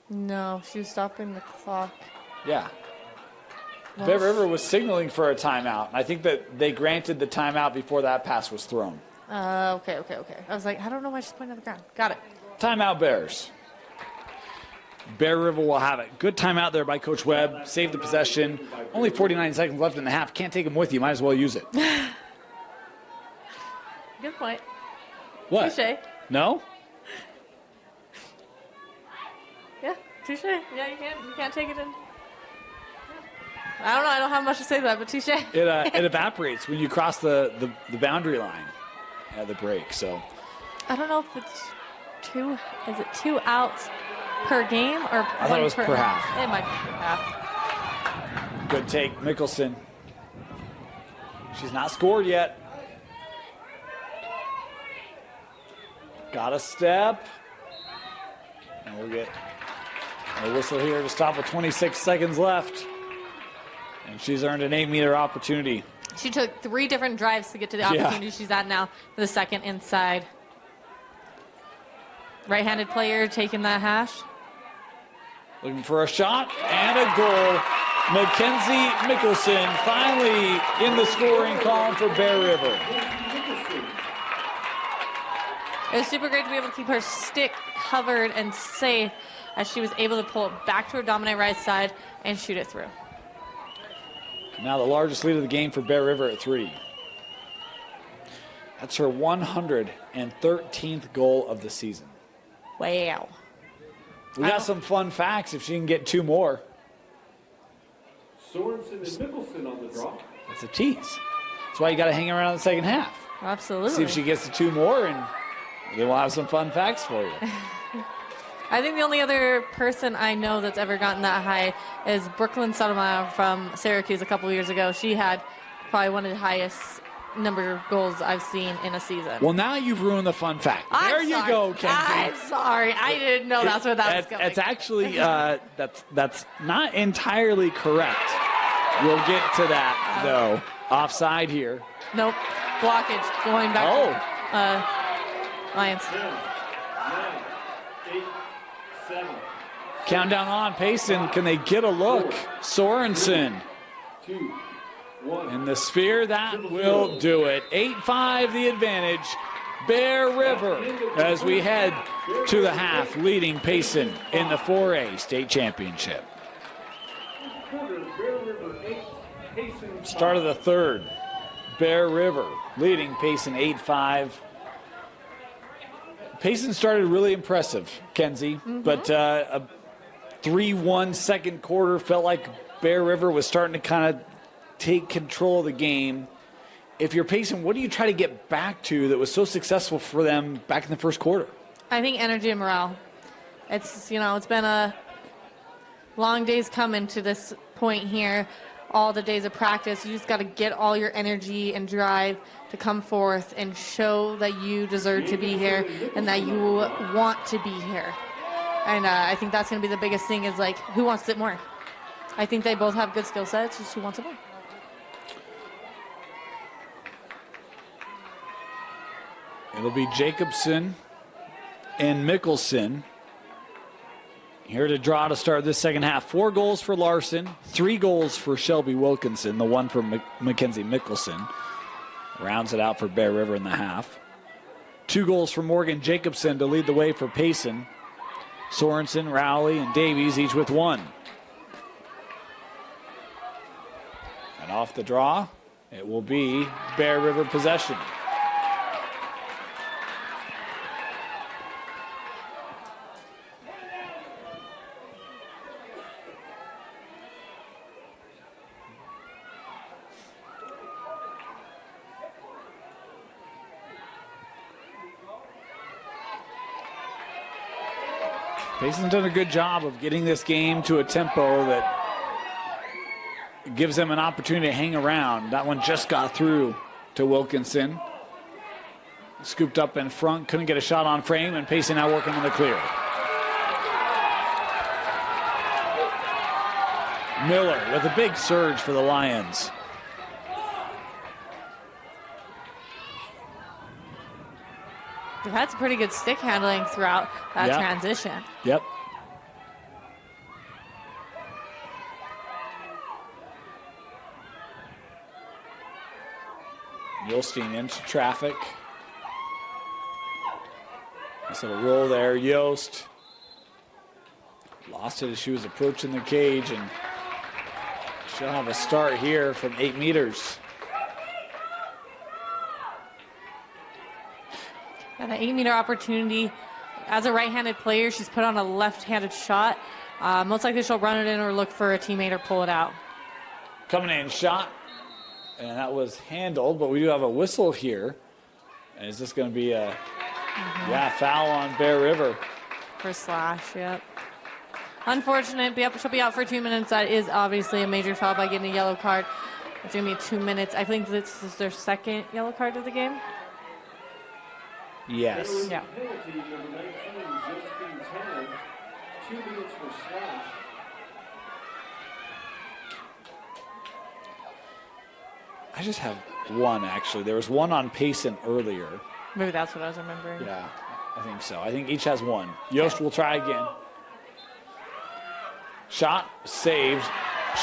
[SPEAKER 2] No, she was stopping the clock.
[SPEAKER 1] Yeah. Bear River was signaling for a timeout. I think that they granted the timeout before that pass was thrown.
[SPEAKER 2] Okay. I was like, I don't know why she's pointing at the ground. Got it.
[SPEAKER 1] Timeout Bears. Bear River will have it. Good timeout there by Coach Webb. Saved the possession. Only 49 seconds left in the half. Can't take them with you. Might as well use it.
[SPEAKER 2] Good point.
[SPEAKER 1] What?
[SPEAKER 2] Touche.
[SPEAKER 1] No?
[SPEAKER 2] Yeah, touche. Yeah, you can't take it in. I don't know. I don't have much to say to that, but touche.
[SPEAKER 1] It evaporates when you cross the boundary line at the break. So
[SPEAKER 2] I don't know if it's two. Is it 2 outs per game or
[SPEAKER 1] I thought it was per half.
[SPEAKER 2] It might be per half.
[SPEAKER 1] Good take, Mickelson. She's not scored yet. Got a step. And we'll get a whistle here to stop with 26 seconds left. And she's earned an 8-meter opportunity.
[SPEAKER 2] She took 3 different drives to get to the opportunity she's at now for the second inside. Right-handed player taking that hash.
[SPEAKER 1] Looking for a shot and a goal. Mackenzie Mickelson finally in the scoring column for Bear River.
[SPEAKER 2] It was super great to be able to keep her stick covered and safe as she was able to pull it back to her dominant right side and shoot it through.
[SPEAKER 1] Now the largest lead of the game for Bear River at 3. That's her 113th goal of the season.
[SPEAKER 2] Wow.
[SPEAKER 1] We got some fun facts if she can get 2 more.
[SPEAKER 3] Sorensen and Nicholson on the draw.
[SPEAKER 1] That's a tease. That's why you got to hang around the second half.
[SPEAKER 2] Absolutely.
[SPEAKER 1] See if she gets the 2 more and Then we'll have some fun facts for you.
[SPEAKER 2] I think the only other person I know that's ever gotten that high is Brooklyn Sotomayor from Syracuse a couple years ago. She had probably one of the highest number of goals I've seen in a season.
[SPEAKER 1] Well, now you've ruined the fun fact. There you go, Kenzie.
[SPEAKER 2] I'm sorry. I didn't know that's where that was going.
[SPEAKER 1] It's actually, that's not entirely correct. We'll get to that, though. Offside here.
[SPEAKER 2] Nope. Blockage going back to Lions.
[SPEAKER 3] 10, 9, 8, 7.
[SPEAKER 1] Countdown on. Payson, can they get a look? Sorensen.
[SPEAKER 3] 2, 1.
[SPEAKER 1] In the sphere, that will do it. 8-5 the advantage. Bear River as we head to the half, leading Payson in the 4A state championship.
[SPEAKER 3] Quarter, Bear River 8, Payson 5.
[SPEAKER 1] Start of the third. Bear River leading Payson 8-5. Payson started really impressive, Kenzie, but a 3-1 second quarter felt like Bear River was starting to kind of take control of the game. If you're Payson, what do you try to get back to that was so successful for them back in the first quarter?
[SPEAKER 2] I think energy and morale. It's been a long days coming to this point here. All the days of practice, you just got to get all your energy and drive to come forth and show that you deserve to be here and that you want to be here. And I think that's going to be the biggest thing is, like, who wants it more? I think they both have good skill sets, just who wants it more.
[SPEAKER 1] It'll be Jacobson and Mickelson here to draw to start this second half. 4 goals for Larson, 3 goals for Shelby Wilkinson, the one for Mackenzie Mickelson. Rounds it out for Bear River in the half. 2 goals for Morgan Jacobson to lead the way for Payson. Sorensen, Rowley, and Davies each with 1. And off the draw, it will be Bear River possession. Payson's done a good job of getting this game to a tempo that gives them an opportunity to hang around. That one just got through to Wilkinson. Scooped up in front, couldn't get a shot on frame, and Payson now working on the clear. Miller with a big surge for the Lions.
[SPEAKER 2] They've had some pretty good stick handling throughout that transition.
[SPEAKER 1] Yep. Yolstein into traffic. Nice little roll there. Yost lost it as she was approaching the cage, and she'll have a start here from 8 meters.
[SPEAKER 2] And an 8-meter opportunity. As a right-handed player, she's put on a left-handed shot. Most likely she'll run it in or look for a teammate or pull it out.
[SPEAKER 1] Coming in shot, and that was handled, but we do have a whistle here. And is this going to be a foul on Bear River?
[SPEAKER 2] For slash, yep. Unfortunate, she'll be out for 2 minutes. That is obviously a major foul by getting a yellow card. It's going to be 2 minutes. I think this is their second yellow card of the game.
[SPEAKER 1] Yes.
[SPEAKER 2] Yeah.
[SPEAKER 3] Penalty number 19, Josephine Tan. 2 minutes for slash.
[SPEAKER 1] I just have one, actually. There was one on Payson earlier.
[SPEAKER 2] Maybe that's what I was remembering.
[SPEAKER 1] Yeah, I think so. I think each has one. Yost will try again. Shot, saved.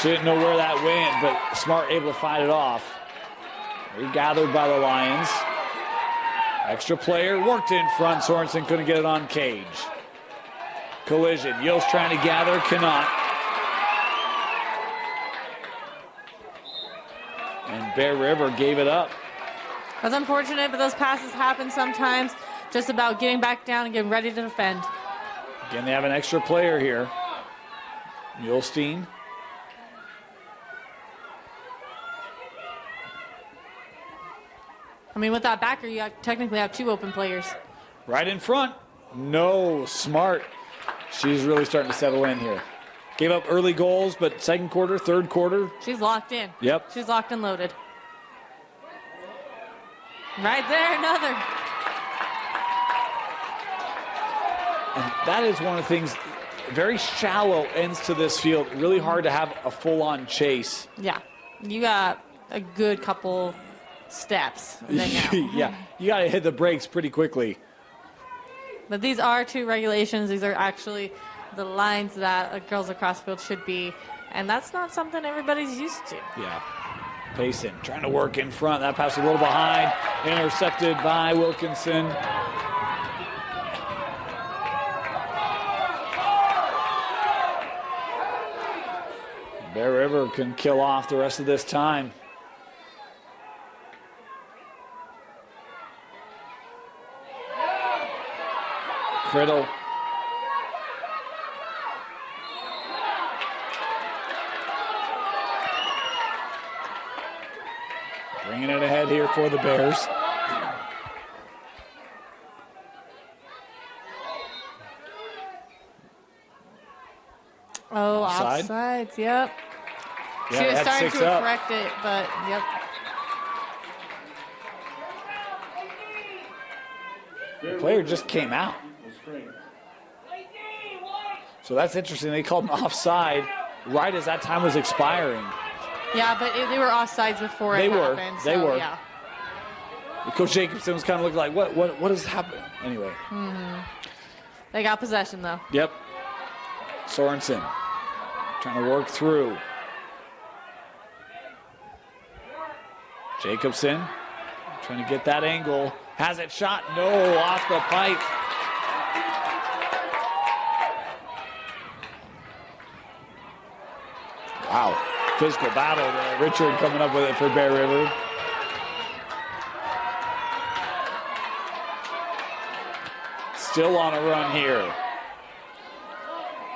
[SPEAKER 1] She didn't know where that went, but Smart able to fight it off. Regathered by the Lions. Extra player, worked in front. Sorensen couldn't get it on cage. Collision. Yost trying to gather, cannot. And Bear River gave it up.
[SPEAKER 2] That's unfortunate, but those passes happen sometimes. Just about getting back down and getting ready to defend.
[SPEAKER 1] Again, they have an extra player here. Yolstein.
[SPEAKER 2] I mean, with that backer, you technically have 2 open players.
[SPEAKER 1] Right in front. No, smart. She's really starting to settle in here. Gave up early goals, but second quarter, third quarter.
[SPEAKER 2] She's locked in.
[SPEAKER 1] Yep.
[SPEAKER 2] She's locked and loaded. Right there, another.
[SPEAKER 1] And that is one of the things, very shallow ends to this field. Really hard to have a full-on chase.
[SPEAKER 2] Yeah. You got a good couple steps.
[SPEAKER 1] Yeah, you got to hit the brakes pretty quickly.
[SPEAKER 2] But these are 2 regulations. These are actually the lines that a girls lacrosse field should be. And that's not something everybody's used to.
[SPEAKER 1] Yeah. Payson trying to work in front. That pass a little behind. Intercepted by Wilkinson. Bear River can kill off the rest of this time. Criddle. Bringing it ahead here for the Bears.
[SPEAKER 2] Oh,
[SPEAKER 1] Offside?
[SPEAKER 2] offsides, yep.
[SPEAKER 1] Yeah,
[SPEAKER 2] She was
[SPEAKER 1] that's
[SPEAKER 2] starting
[SPEAKER 1] 6
[SPEAKER 2] to
[SPEAKER 1] up.
[SPEAKER 2] correct it, but yep.
[SPEAKER 1] The player just came out. So that's interesting. They called an offside right as that time was expiring.
[SPEAKER 2] Yeah, but they were offsides before
[SPEAKER 1] They
[SPEAKER 2] it
[SPEAKER 1] were.
[SPEAKER 2] happened.
[SPEAKER 1] They
[SPEAKER 2] so,
[SPEAKER 1] were.
[SPEAKER 2] Yeah.
[SPEAKER 1] Coach Jacobson was kind of looking like, what is happening? Anyway.
[SPEAKER 2] They got possession, though.
[SPEAKER 1] Yep. Sorensen trying to work through. Jacobson trying to get that angle. Has it shot? No, off the pipe. Wow. Physical battle there. Richard coming up with it for Bear River. Still on a run here.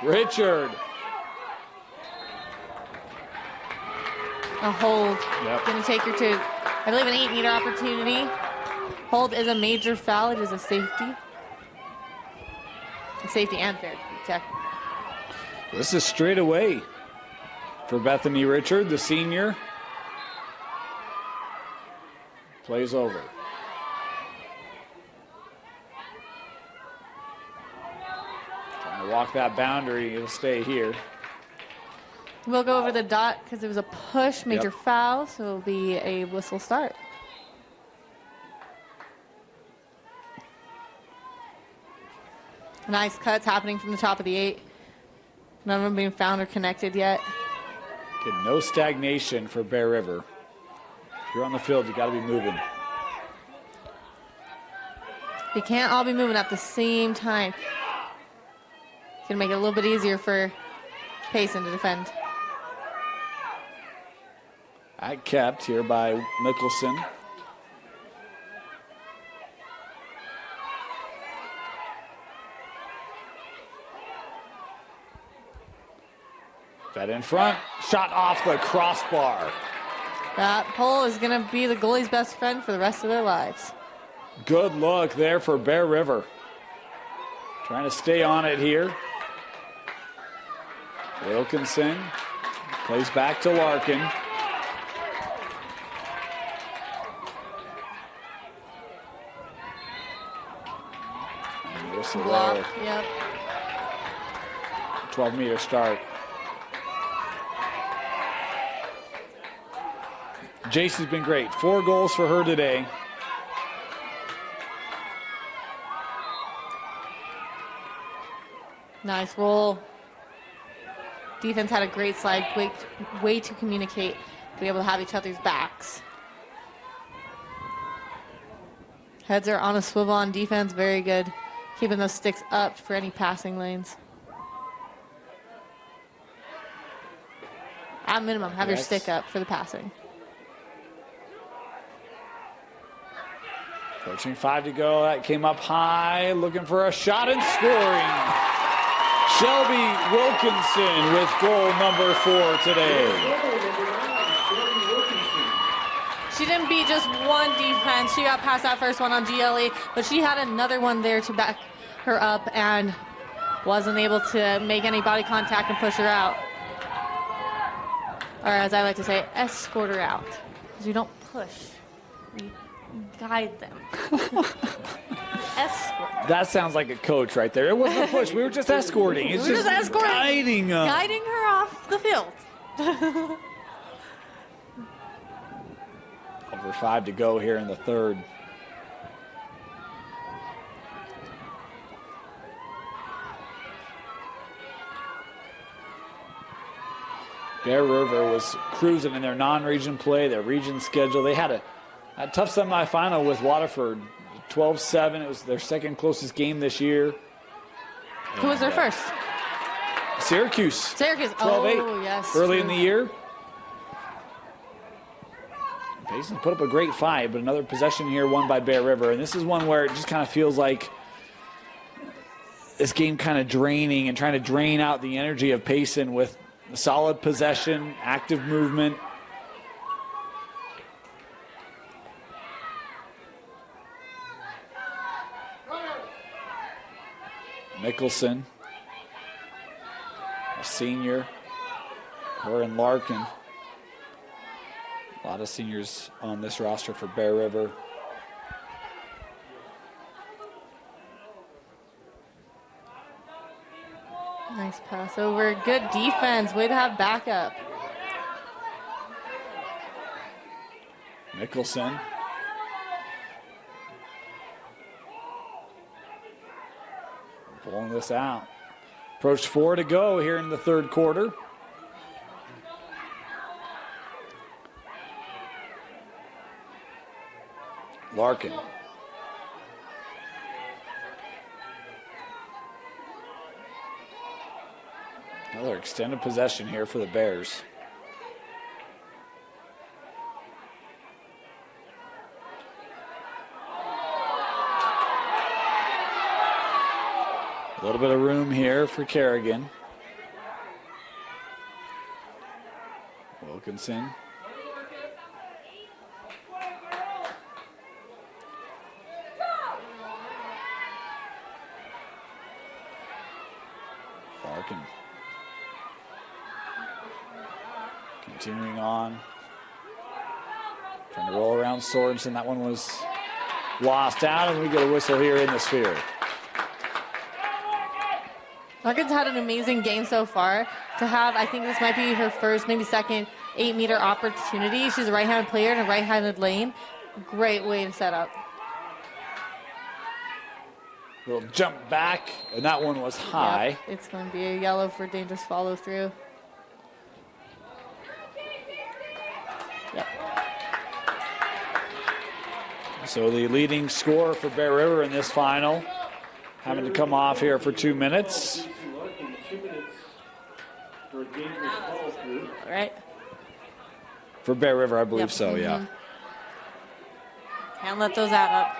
[SPEAKER 1] Richard.
[SPEAKER 2] A hold.
[SPEAKER 1] Yep.
[SPEAKER 2] Going to take her to, I believe, an 8-meter opportunity. Hold is a major foul. It is a safety. A safety and fair check.
[SPEAKER 1] This is straight away for Bethany Richard, the senior. Plays over. Trying to walk that boundary. It'll stay here.
[SPEAKER 2] We'll go over the dot because it was a push, major
[SPEAKER 1] Yep.
[SPEAKER 2] foul, so it'll be a whistle start. Nice cuts happening from the top of the 8. None of them being found or connected yet.
[SPEAKER 1] Getting no stagnation for Bear River. If you're on the field, you got to be moving.
[SPEAKER 2] They can't all be moving at the same time. It's going to make it a little bit easier for Payson to defend.
[SPEAKER 1] Kept here by Mickelson. Fed in front, shot off the crossbar.
[SPEAKER 2] That pole is going to be the goalie's best friend for the rest of their lives.
[SPEAKER 1] Good look there for Bear River. Trying to stay on it here. Wilkinson plays back to Larkin. And whistle
[SPEAKER 2] Block,
[SPEAKER 1] there.
[SPEAKER 2] yep.
[SPEAKER 1] 12-meter start. Jason's been great. 4 goals for her today.
[SPEAKER 2] Nice roll. Defense had a great slide, way to communicate, to be able to have each other's backs. Heads are on a swivel on defense, very good. Keeping those sticks up for any passing lanes. At minimum, have your
[SPEAKER 1] Yes.
[SPEAKER 2] stick up for the passing.
[SPEAKER 1] Approaching 5 to go. That came up high, looking for a shot and scoring. Shelby Wilkinson with goal number 4 today.
[SPEAKER 2] She didn't beat just one defense. She got past that first one on GLE, but she had another one there to back her up and wasn't able to make any body contact and push her out. Or as I like to say, escort her out. Because we don't push, we guide them. Escort.
[SPEAKER 1] That sounds like a coach right there. It wasn't a push. We were just escorting. It's
[SPEAKER 2] We were just escorting.
[SPEAKER 1] guiding them.
[SPEAKER 2] Guiding her off the field.
[SPEAKER 1] Over 5 to go here in the third. Bear River was cruising in their non-region play, their region schedule. They had a tough semifinal with Waterford, 12-7. It was their second closest game this year.
[SPEAKER 2] Who was their first?
[SPEAKER 1] Syracuse.
[SPEAKER 2] Syracuse.
[SPEAKER 1] 12-8.
[SPEAKER 2] Oh, yes.
[SPEAKER 1] Early in the year. Payson put up a great fight, but another possession here won by Bear River. And this is one where it just kind of feels like this game kind of draining and trying to drain out the energy of Payson with solid possession, active movement. Mickelson, a senior, her and Larkin. A lot of seniors on this roster for Bear River.
[SPEAKER 2] Nice pass over. Good defense. Way to have backup.
[SPEAKER 1] Mickelson. Pulling this out. Approach 4 to go here in the third quarter. Larkin. Another extended possession here for the Bears. A little bit of room here for Kerrigan. Wilkinson. Larkin. Continuing on. Trying to roll around Sorensen. That one was lost out, and we get a whistle here in the sphere.
[SPEAKER 2] Larkin's had an amazing game so far. To have, I think this might be her first, maybe second 8-meter opportunity. She's a right-handed player in a right-handed lane. Great way to set up.
[SPEAKER 1] Little jump back, and that one was high.
[SPEAKER 2] Yep, it's going to be a yellow for dangerous follow through. Yep.
[SPEAKER 1] So the leading scorer for Bear River in this final, having to come off here for 2 minutes.
[SPEAKER 3] Larkin, 2 minutes for a dangerous follow through.
[SPEAKER 2] All right.
[SPEAKER 1] For Bear River, I believe
[SPEAKER 2] Yep.
[SPEAKER 1] so, yeah.
[SPEAKER 2] Can't let those add up.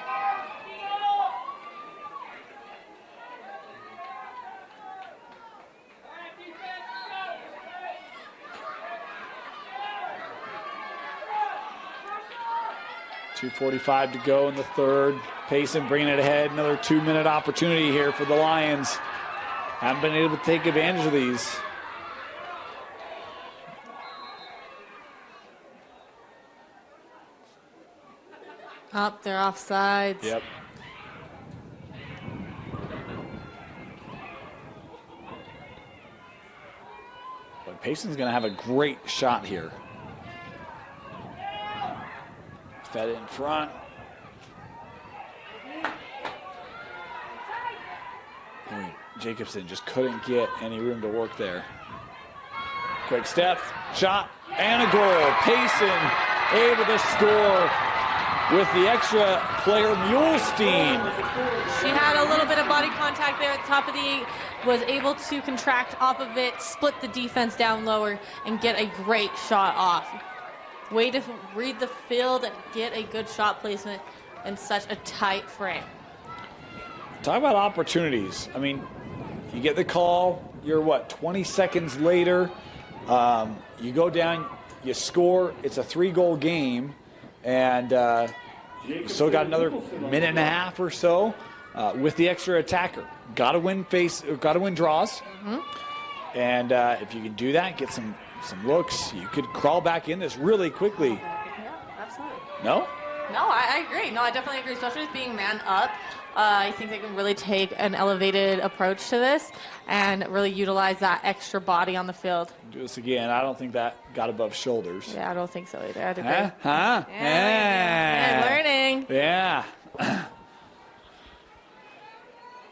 [SPEAKER 1] .245 to go in the third. Payson bringing it ahead. Another 2-minute opportunity here for the Lions. Haven't been able to take advantage of these.
[SPEAKER 2] Up, they're offsides.
[SPEAKER 1] Yep. But Payson's going to have a great shot here. Fed in front. Boy, Jacobson just couldn't get any room to work there. Quick step, shot, and a goal. Payson able to score with the extra player, Mulestein.
[SPEAKER 2] She had a little bit of body contact there at the top of the 8, was able to contract off of it, split the defense down lower, and get a great shot off. Way to read the field and get a good shot placement in such a tight frame.
[SPEAKER 1] Talk about opportunities. I mean, you get the call, you're what, 20 seconds later, you go down, you score, it's a 3-goal game. And still got another minute and a half or so with the extra attacker. Got to win draws. And if you can do that, get some looks, you could crawl back in this really quickly.
[SPEAKER 2] Yeah, absolutely.
[SPEAKER 1] No?
[SPEAKER 2] No, I agree. No, I definitely agree, especially with being man up. I think they can really take an elevated approach to this and really utilize that extra body on the field.
[SPEAKER 1] Do this again. I don't think that got above shoulders.
[SPEAKER 2] Yeah, I don't think so either. I'd agree.
[SPEAKER 1] Huh?
[SPEAKER 2] Yeah, learning.
[SPEAKER 1] Yeah.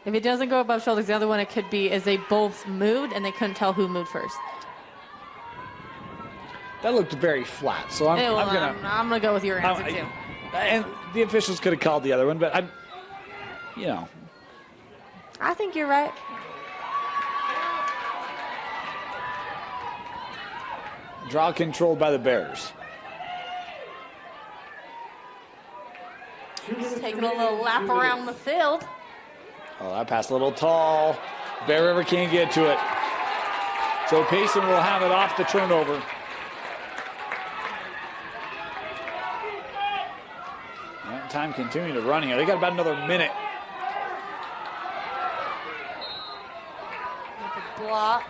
[SPEAKER 2] If it doesn't go above shoulders, the other one it could be is they both moved and they couldn't tell who moved first.
[SPEAKER 1] That looked very flat, so I'm
[SPEAKER 2] gonna go with your answer too.
[SPEAKER 1] And the officials could have called the other one, but
[SPEAKER 2] I think you're right.
[SPEAKER 1] Draw controlled by the Bears.
[SPEAKER 2] Just taking a little lap around the field.
[SPEAKER 1] Oh, that pass a little tall. Bear River can't get to it. So Payson will have it off the turnover. That time continuing to run here. They got about another minute.
[SPEAKER 2] Block.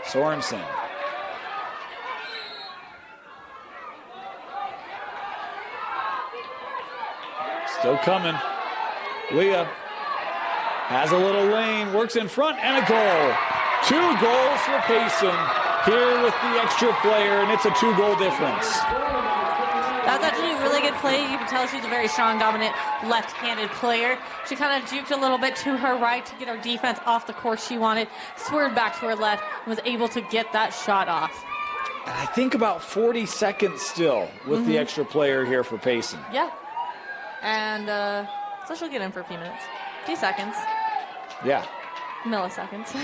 [SPEAKER 1] Sorensen. Still coming. Leah has a little lane, works in front, and a goal. 2 goals for Payson here with the extra player, and it's a 2-goal difference.
[SPEAKER 2] That's actually a really good play. You can tell she's a very strong, dominant, left-handed player. She kind of juked a little bit to her right to get her defense off the course she wanted, swerved back to her left, and was able to get that shot off.
[SPEAKER 1] And I think about 40 seconds still with the extra player here for Payson.
[SPEAKER 2] Yeah. And so she'll get in for a few minutes. Few seconds.
[SPEAKER 1] Yeah.
[SPEAKER 2] Milliseconds.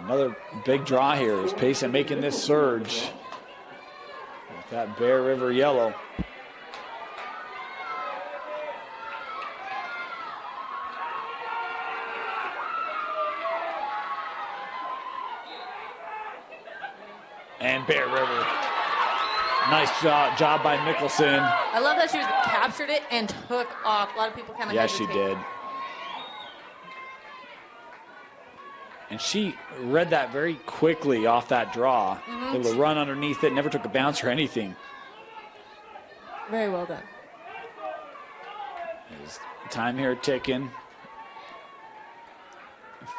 [SPEAKER 1] Another big draw here is Payson making this surge with that Bear River yellow. And Bear River. Nice job by Mickelson.
[SPEAKER 2] I love that she captured it and took off. A lot of people kind of
[SPEAKER 1] Yes, she did. And she read that very quickly off that draw. Able to run underneath it, never took a bounce or anything.
[SPEAKER 2] Very well done.
[SPEAKER 1] There's time here ticking.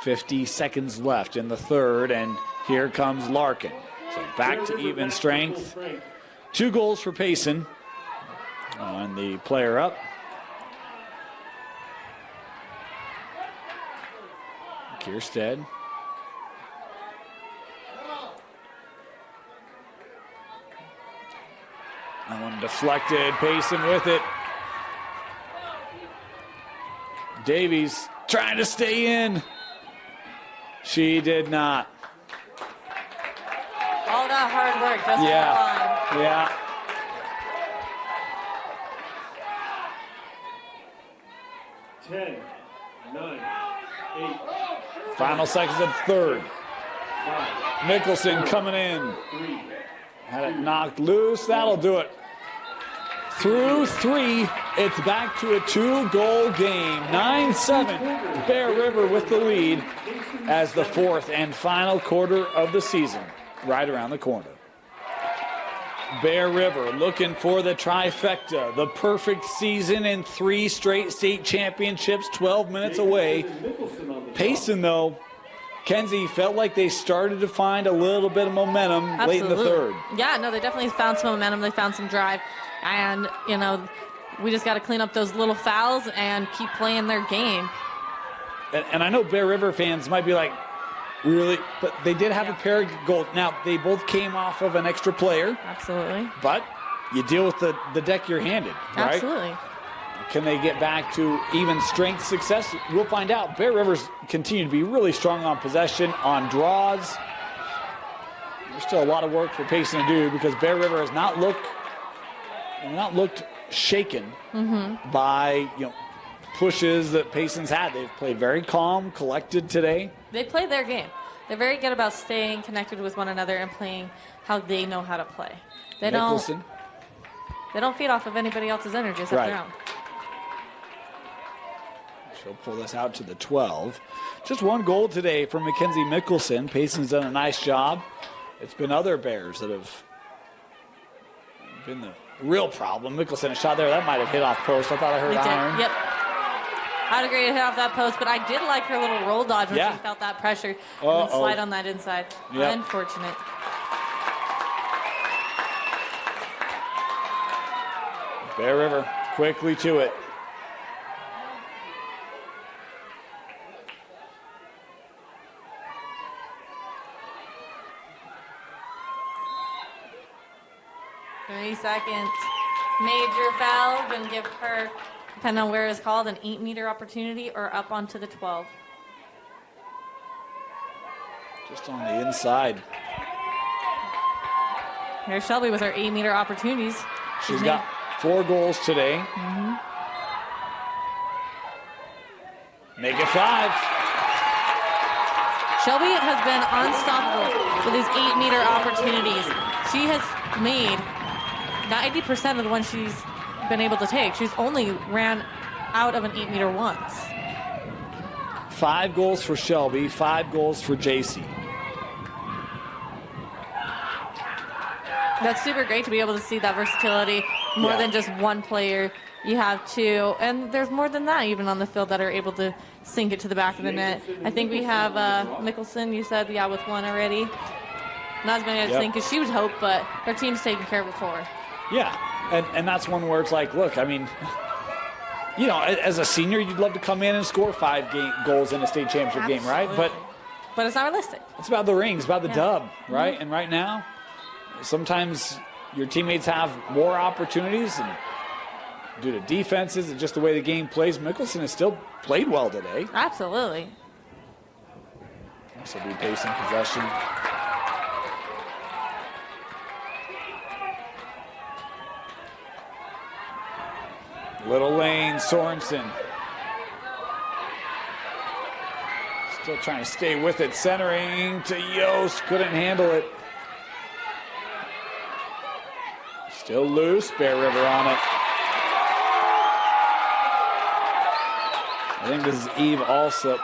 [SPEAKER 1] 50 seconds left in the third, and here comes Larkin. So back to even strength. 2 goals for Payson. And the player up. Kierstead. That one deflected. Payson with it. Davies trying to stay in. She did not.
[SPEAKER 2] All that hard work just for fun.
[SPEAKER 1] Yeah.
[SPEAKER 3] Ten, 9, 8,
[SPEAKER 1] Final seconds of third.
[SPEAKER 3] 5,
[SPEAKER 1] Mickelson coming in.
[SPEAKER 3] 3,
[SPEAKER 1] Had it knocked loose. That'll do it. Through 3, it's back to a 2-goal game. 9-7. Bear River with the lead as the 4th and final quarter of the season right around the corner. Bear River looking for the trifecta, the perfect season and 3 straight state championships 12 minutes away. Payson, though, Kenzie, felt like they started to find a little bit of momentum late in the third.
[SPEAKER 2] Yeah, no, they definitely found some momentum. They found some drive. And, we just got to clean up those little fouls and keep playing their game.
[SPEAKER 1] And I know Bear River fans might be like, really? But they did have a pair of goals. Now, they both came off of an extra player.
[SPEAKER 2] Absolutely.
[SPEAKER 1] But you deal with the deck you're handed, right?
[SPEAKER 2] Absolutely.
[SPEAKER 1] Can they get back to even strength success? We'll find out. Bear Rivers continue to be really strong on possession, on draws. There's still a lot of work for Payson to do because Bear River has not looked shaken by pushes that Payson's had. They've played very calm, collected today.
[SPEAKER 2] They played their game. They're very good about staying connected with one another and playing how they know how to play. They
[SPEAKER 1] Nicholson.
[SPEAKER 2] don't feed off of anybody else's energy except their own.
[SPEAKER 1] She'll pull this out to the 12. Just one goal today from Mackenzie Mickelson. Payson's done a nice job. It's been other Bears that have been the real problem. Mickelson, a shot there. That might have hit off post. I thought I heard iron.
[SPEAKER 2] Yep. I'd agree to hit off that post, but I did like her little roll dodge when she felt that pressure and then slide on that inside.
[SPEAKER 1] Yep.
[SPEAKER 2] Unfortunate.
[SPEAKER 1] Bear River quickly to it.
[SPEAKER 2] Seconds. Major foul. Going to give her, depending on where it's called, an 8-meter opportunity or up onto the 12.
[SPEAKER 1] Just on the inside.
[SPEAKER 2] Here's Shelby with her 8-meter opportunities.
[SPEAKER 1] She's got 4 goals today. Make it 5.
[SPEAKER 2] Shelby has been unstoppable with these 8-meter opportunities. She has made 90% of the ones she's been able to take. She's only ran out of an 8-meter once.
[SPEAKER 1] 5 goals for Shelby, 5 goals for JC.
[SPEAKER 2] That's super great to be able to see that versatility, more than just one player. You have 2, and there's more than that even on the field that are able to sink it to the back of the net. I think we have Mickelson, you said, with 1 already. Not as many as I think as she would hope, but her team's taking care of it for her.
[SPEAKER 1] Yeah, and that's one where it's like, look, I mean, you know, as a senior, you'd love to come in and score 5 goals in a state championship game, right? But
[SPEAKER 2] it's not realistic.
[SPEAKER 1] It's about the rings, about the dub, right? And right now, sometimes your teammates have more opportunities, and due to defenses and just the way the game plays, Mickelson has still played well today.
[SPEAKER 2] Absolutely.
[SPEAKER 1] This will be Payson possession. Little lane, Sorensen. Still trying to stay with it, centering to Yost, couldn't handle it. Still loose, Bear River on it. I think this is Eve Alsop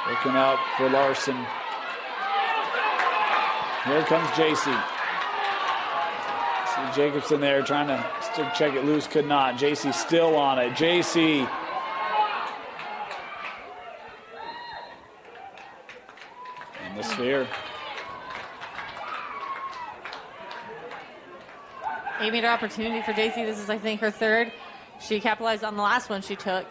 [SPEAKER 1] looking out for Larson. Here comes JC. See Jacobson there trying to still check it loose, could not. JC still on it. JC. And the sphere.
[SPEAKER 2] 8-meter opportunity for JC. This is, I think, her 3rd. She capitalized on the last one she took.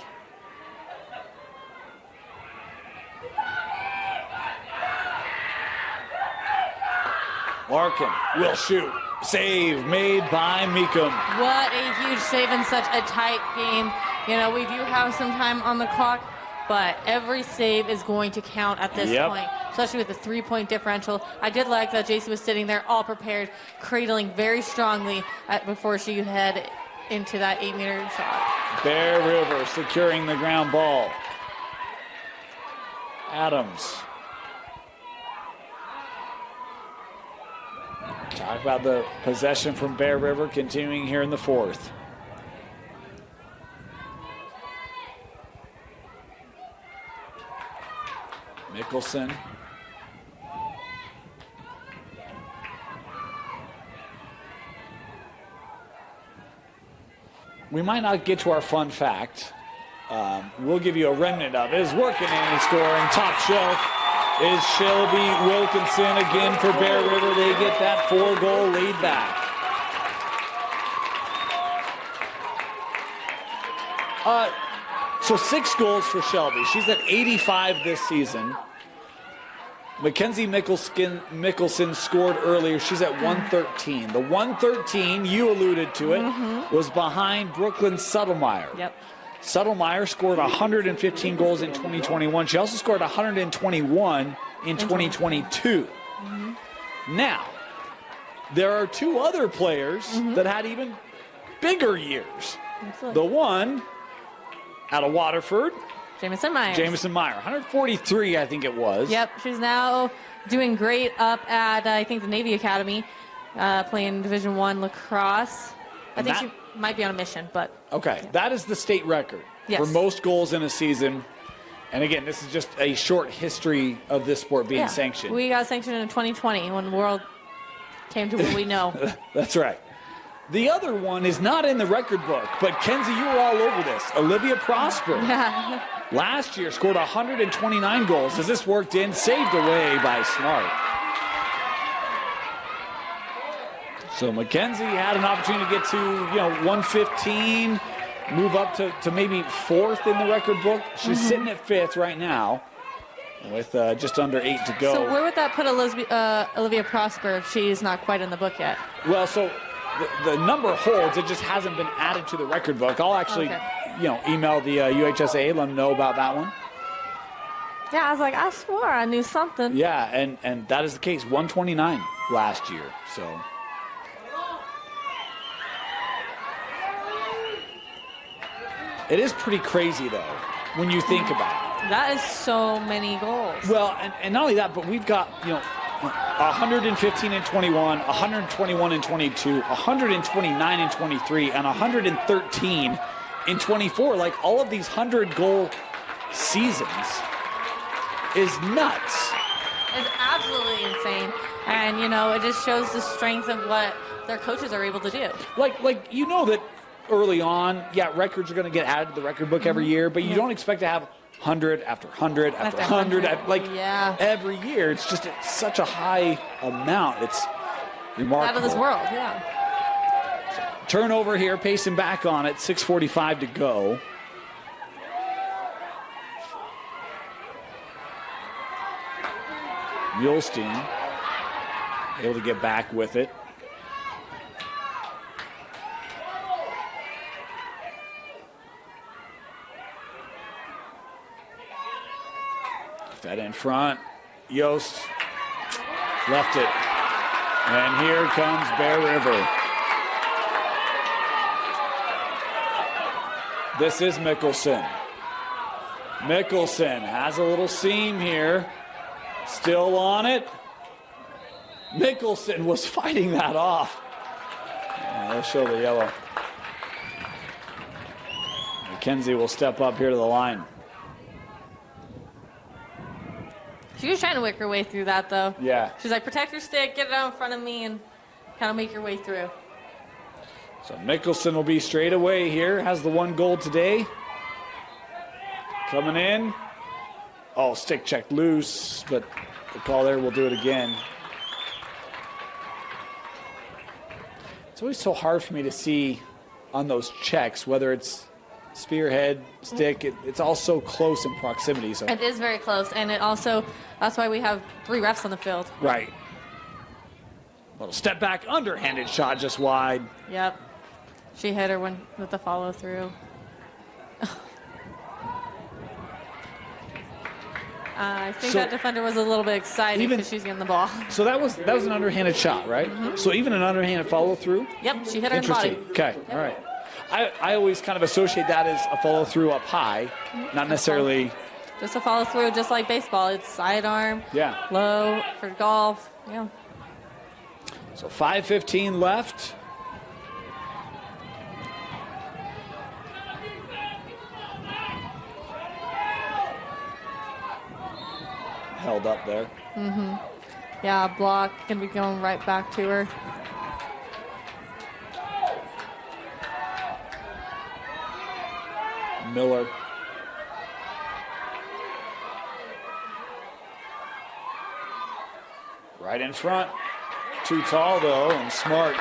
[SPEAKER 1] Larkin will shoot. Save made by Meekum.
[SPEAKER 2] What a huge save in such a tight game. You know, we do have some time on the clock, but every save is going to count at this point, especially with the 3-point differential. I did like that JC was sitting there all prepared, cradling very strongly before she head into that 8-meter shot.
[SPEAKER 1] Bear River securing the ground ball. Adams. Talk about the possession from Bear River continuing here in the 4th. Mickelson. We might not get to our fun fact. We'll give you a remnant of it. Is working in and scoring. Top shelf is Shelby Wilkinson again for Bear River. They get that 4-goal lead back. So 6 goals for Shelby. She's at 85 this season. Mackenzie Mickelson scored earlier. She's at 113. The 113, you alluded to it, was behind Brooklyn Suttlemeyer.
[SPEAKER 2] Yep.
[SPEAKER 1] Suttlemeyer scored 115 goals in 2021. She also scored 121 in 2022. Now, there are 2 other players that had even bigger years.
[SPEAKER 2] Absolutely.
[SPEAKER 1] The one out of Waterford,
[SPEAKER 2] Jamison Myers.
[SPEAKER 1] Jamison Meyer. 143, I think it was.
[SPEAKER 2] Yep, she's now doing great up at, I think, the Navy Academy, playing Division I lacrosse. I think she might be on a mission, but.
[SPEAKER 1] Okay,
[SPEAKER 2] yeah.
[SPEAKER 1] That is the state record
[SPEAKER 2] Yes.
[SPEAKER 1] for most goals in a season. And again, this is just a short history of this sport being sanctioned.
[SPEAKER 2] We got sanctioned in 2020 when the world came to what we know.
[SPEAKER 1] That's right. The other one is not in the record book, but Kenzie, you were all over this. Olivia Prosper.
[SPEAKER 2] Yeah.
[SPEAKER 1] Last year scored 129 goals. As this worked in, saved away by Smart. So Mackenzie had an opportunity to get to 115, move up to maybe fourth in the record book. She's sitting at fifth right now with just under 8 to go.
[SPEAKER 2] So where would that put Olivia Prosper if she's not quite in the book yet?
[SPEAKER 1] Well, so the number holds. It just hasn't been added to the record book. I'll actually, email the UHSA, let them know about that one.
[SPEAKER 2] Yeah, I was like, I swore I knew something.
[SPEAKER 1] Yeah, and that is the case. 129 last year. So. It is pretty crazy, though, when you think about it.
[SPEAKER 2] That is so many goals.
[SPEAKER 1] Well, and not only that, but we've got, 115 and 21, 121 and 22, 129 and 23, and 113 in 24. Like, all of these 100-goal seasons is nuts.
[SPEAKER 2] It's absolutely insane. And, it just shows the strength of what their coaches are able to do.
[SPEAKER 1] Like that early on, records are going to get added to the record book every year, but you don't expect to have 100 after 100 after 100. Every year. It's just such a high amount. It's remarkable.
[SPEAKER 2] Out of this world, yeah.
[SPEAKER 1] Turnover here, Payson back on it, 6:45 to go. Mulestein able to get back with it. Fed in front. Yost left it. And here comes Bear River. This is Mickelson. Mickelson has a little seam here. Still on it. Mickelson was fighting that off. Let's show the yellow. Mackenzie will step up here to the line.
[SPEAKER 2] She was trying to work her way through that, though.
[SPEAKER 1] Yeah.
[SPEAKER 2] She's like, protect your stick, get it out in front of me, and kind of make your way through.
[SPEAKER 1] So Mickelson will be straight away here. Has the one goal today. Coming in. Oh, stick checked loose, but the call there will do it again. It's always so hard for me to see on those checks, whether it's spearhead, stick, it's all so close in proximity. So
[SPEAKER 2] it is very close, and it also, that's why we have 3 refs on the field.
[SPEAKER 1] Right. Little step back, underhanded shot just wide.
[SPEAKER 2] Yep. She hit her with the follow through. I think that defender was a little bit excited because she's getting the ball.
[SPEAKER 1] So that was an underhanded shot, right? Mm-hmm. So even an underhanded follow through?
[SPEAKER 2] Yep, she hit her in the body.
[SPEAKER 1] Interesting. Okay, all right. I always kind of associate that as a follow through up high, not necessarily.
[SPEAKER 2] Just a follow through, just like baseball. It's sidearm, low for golf. Yeah.
[SPEAKER 1] So 5:15 left. Held up there.
[SPEAKER 2] Mm-hmm. Yeah, block can be going right back to her.
[SPEAKER 1] Miller. Right in front. Too tall, though, and Smart.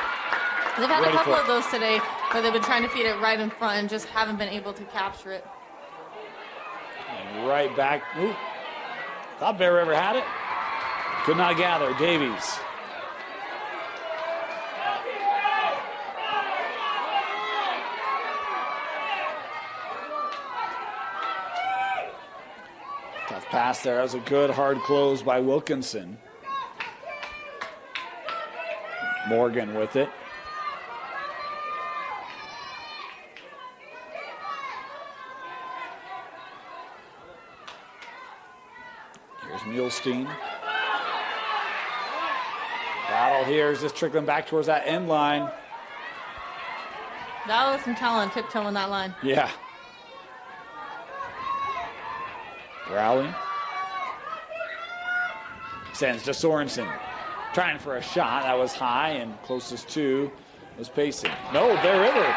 [SPEAKER 2] They've had a couple of those today where they've been trying to feed it right in front and just haven't been able to capture it.
[SPEAKER 1] And right back. Ooh. Thought Bear River had it. Could not gather. Davies. Tough pass there. That was a good hard close by Wilkinson. Morgan with it. Mulestein. Battle here is just trickling back towards that end line.
[SPEAKER 2] That was some talent tiptoeing that line.
[SPEAKER 1] Yeah. Rowley. Sends to Sorensen. Trying for a shot. That was high, and closest to was Payson. No, Bear River.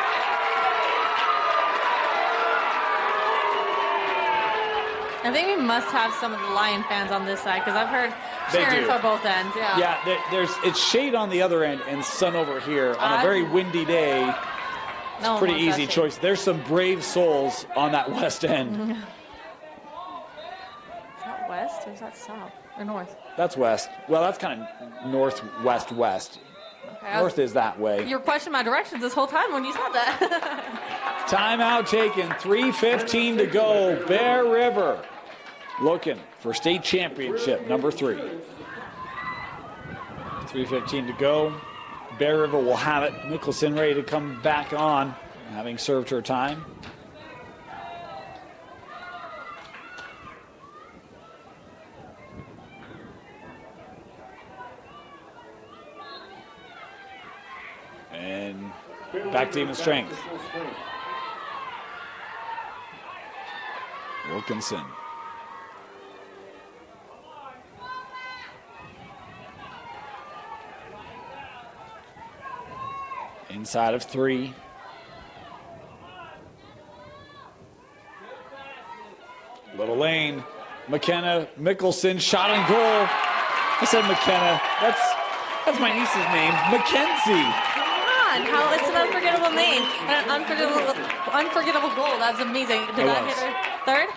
[SPEAKER 2] I think we must have some of the Lion fans on this side because I've heard
[SPEAKER 1] They
[SPEAKER 2] cheering
[SPEAKER 1] do.
[SPEAKER 2] for both ends. Yeah.
[SPEAKER 1] Yeah, it's shade on the other end and sun over here on a very windy day. It's
[SPEAKER 2] No
[SPEAKER 1] a
[SPEAKER 2] one
[SPEAKER 1] pretty
[SPEAKER 2] wants that
[SPEAKER 1] easy
[SPEAKER 2] shade.
[SPEAKER 1] choice. There's some brave souls on that west end.
[SPEAKER 2] Is that west or is that south or north?
[SPEAKER 1] That's west. Well, that's kind of northwest west.
[SPEAKER 2] Okay,
[SPEAKER 1] North is that way.
[SPEAKER 2] You were questioning my directions this whole time when you said that.
[SPEAKER 1] Timeout taken. 3:15 to go. Bear River looking for state championship number 3. 3:15 to go. Bear River will have it. Mickelson ready to come back on, having served her time. And back to even strength. Wilkinson. Inside of 3. Little lane. McKenna, Mickelson, shot and goal. I said McKenna. That's my niece's name. Mackenzie.
[SPEAKER 2] How it's an unforgettable name and an unforgettable goal. That's amazing. Did I hit her third?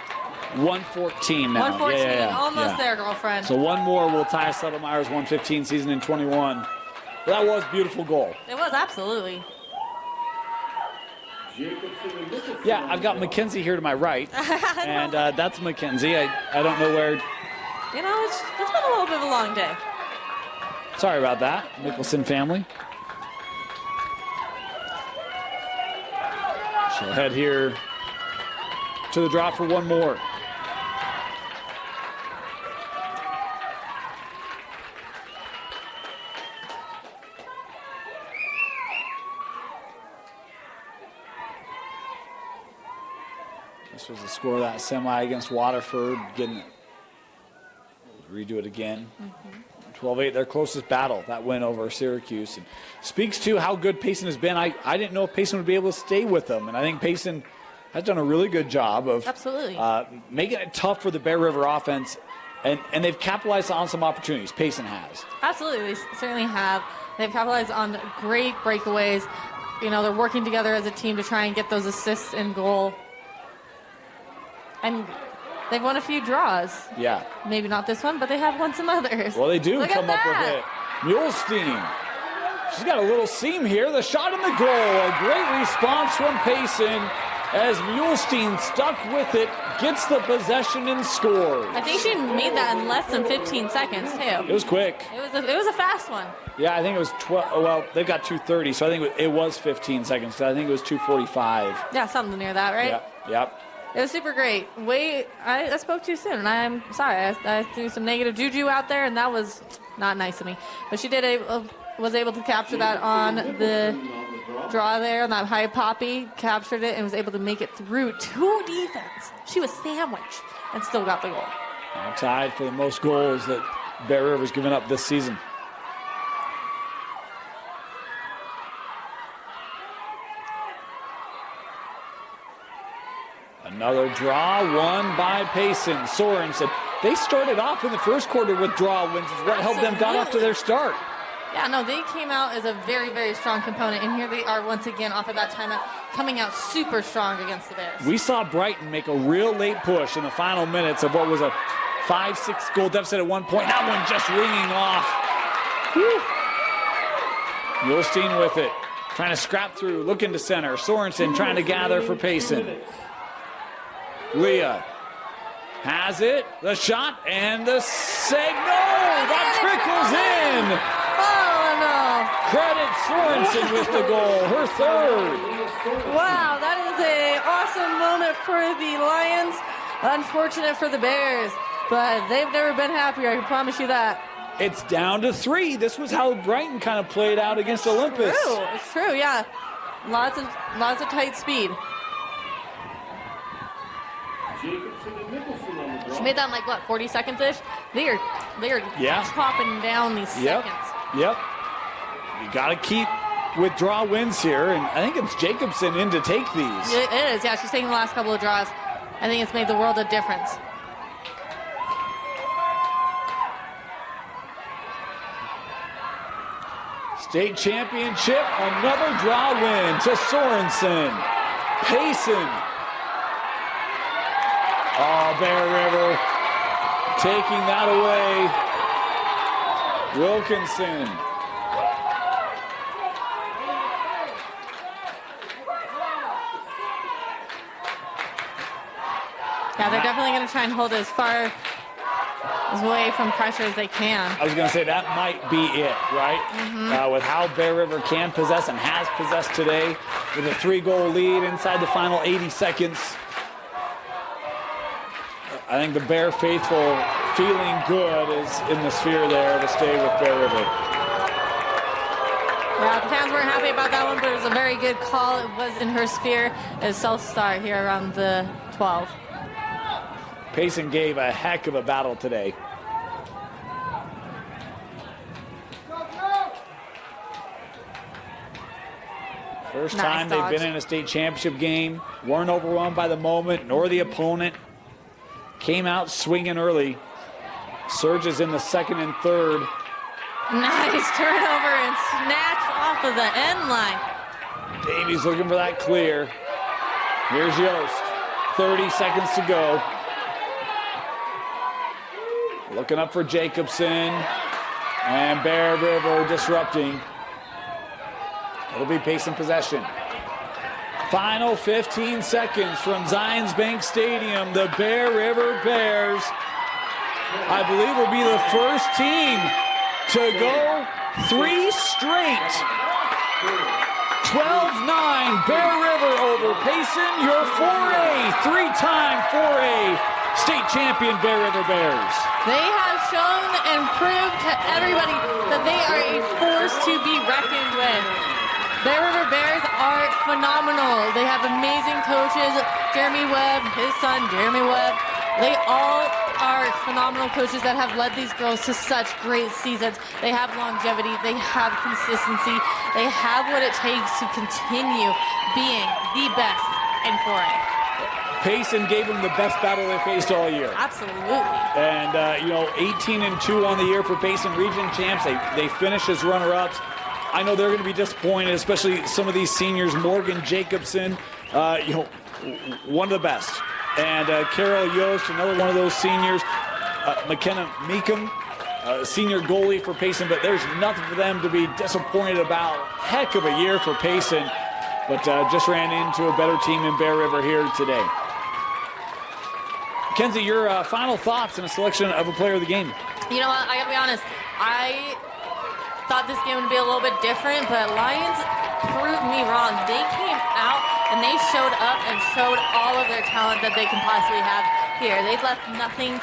[SPEAKER 1] 114 now.
[SPEAKER 2] 114.
[SPEAKER 1] Yeah.
[SPEAKER 2] Almost there, girlfriend.
[SPEAKER 1] So one more will tie Settlemeyer's 115 season in 21. That was a beautiful goal.
[SPEAKER 2] It was, absolutely.
[SPEAKER 1] Yeah, I've got Mackenzie here to my right, and that's Mackenzie. I don't know where.
[SPEAKER 2] You know, it's been a little bit of a long day.
[SPEAKER 1] Sorry about that, Mickelson family. She'll head here to the drop for one more. This was the score of that semi against Waterford. Getting redo it again. 12-8, their closest battle, that win over Syracuse. And speaks to how good Payson has been. I didn't know if Payson would be able to stay with them, and I think Payson has done a really good job of making it tough for the Bear River offense, and they've capitalized on some opportunities. Payson has.
[SPEAKER 2] Absolutely, they certainly have. They've capitalized on great breakaways. You know, they're working together as a team to try and get those assists and goal. And they've won a few draws.
[SPEAKER 1] Yeah.
[SPEAKER 2] Maybe not this one, but they have won some others.
[SPEAKER 1] Well, they do
[SPEAKER 2] Look
[SPEAKER 1] come up with it. Mulestein. She's got a little seam here. The shot in the goal. A great response from Payson as Mulestein stuck with it, gets the possession and scores.
[SPEAKER 2] I think she made that in less than 15 seconds, too.
[SPEAKER 1] It was quick.
[SPEAKER 2] It was a fast one.
[SPEAKER 1] Yeah, I think it was 12. Well, they've got 2:30, so I think it was 15 seconds. I think it was 2:45.
[SPEAKER 2] Yeah, something near that, right?
[SPEAKER 1] Yep.
[SPEAKER 2] It was super great. I spoke too soon, and I'm sorry. I threw some negative juju out there, and that was not nice of me. But she was able to capture that on the draw there, on that high poppy, captured it, and was able to make it through 2 defense. She was sandwiched and still got the goal.
[SPEAKER 1] Now tied for the most goals that Bear River's given up this season. Another draw, won by Payson. Sorensen. They started off in the first quarter with draw wins, is what helped them got off to their start.
[SPEAKER 2] Yeah, no, they came out as a very, very strong component, and here they are once again off of that timeout, coming out super strong against the Bears.
[SPEAKER 1] We saw Brighton make a real late push in the final minutes of what was a 5-6 goal deficit at one point. That one just ringing off. Mulestein with it, trying to scrap through, looking to center. Sorensen trying to gather for Payson. Leah has it, the shot, and the save. No, that trickles in.
[SPEAKER 2] Oh, no.
[SPEAKER 1] Credit Sorensen with the goal, her third.
[SPEAKER 2] Wow, that is an awesome moment for the Lions. Unfortunate for the Bears. but they've never been happier, I can promise you that.
[SPEAKER 1] It's down to 3. This was how Brighton kind of played out against Olympus.
[SPEAKER 2] It's true, yeah. Lots of tight speed.
[SPEAKER 3] Jacobson and Nicholson on the draw.
[SPEAKER 2] She made that in like, what, 40 seconds-ish? They are
[SPEAKER 1] Yeah.
[SPEAKER 2] chopping down these seconds.
[SPEAKER 1] Yep. You got to keep withdraw wins here, and I think it's Jacobson in to take these.
[SPEAKER 2] It is, yeah. She's taking the last couple of draws. I think it's made the world of difference.
[SPEAKER 1] State championship, another draw win to Sorensen. Payson. Oh, Bear River taking that away. Wilkinson.
[SPEAKER 2] Yeah, they're definitely going to try and hold it as far away from pressure as they can.
[SPEAKER 1] I was going to say that might be it, right? With how Bear River can possess and has possessed today, with a 3-goal lead inside the final 80 seconds. I think the Bear faithful feeling good is in the sphere there to stay with Bear River.
[SPEAKER 2] Yeah, the fans weren't happy about that one, but it was a very good call. It was in her sphere as self-start here around the 12.
[SPEAKER 1] Payson gave a heck of a battle today. First time they've been in a state championship game. Weren't overwhelmed by the moment nor the opponent. Came out swinging early. Surges in the second and third.
[SPEAKER 2] Nice turnover and snatched off of the end line.
[SPEAKER 1] Davies looking for that clear. Here's Yost. 30 seconds to go. Looking up for Jacobson. And Bear River disrupting. It'll be Payson possession. Final 15 seconds from Zions Bank Stadium. The Bear River Bears, I believe, will be the first team to go 3 straight. 12-9, Bear River over Payson, your 4A, 3-time 4A state champion Bear River Bears.
[SPEAKER 2] They have shown and proved to everybody that they are a force to be reckoned with. Bear River Bears are phenomenal. They have amazing coaches. Jeremy Webb, his son Jeremy Webb. They all are phenomenal coaches that have led these girls to such great seasons. They have longevity. They have consistency. They have what it takes to continue being the best in 4A.
[SPEAKER 1] Payson gave them the best battle they faced all year.
[SPEAKER 2] Absolutely.
[SPEAKER 1] And, 18-2 on the year for Payson Region champs. They finished as runner-ups. I know they're going to be disappointed, especially some of these seniors. Morgan Jacobson, one of the best. And Carol Yost, another one of those seniors. McKenna Meekum, senior goalie for Payson, but there's nothing for them to be disappointed about. Heck of a year for Payson, but just ran into a better team in Bear River here today. Kenzie, your final thoughts and a selection of a player of the game.
[SPEAKER 2] You know what? I gotta be honest. I thought this game would be a little bit different, but Lions proved me wrong. They came out and they showed up and showed all of their talent that they can possibly have here. They left nothing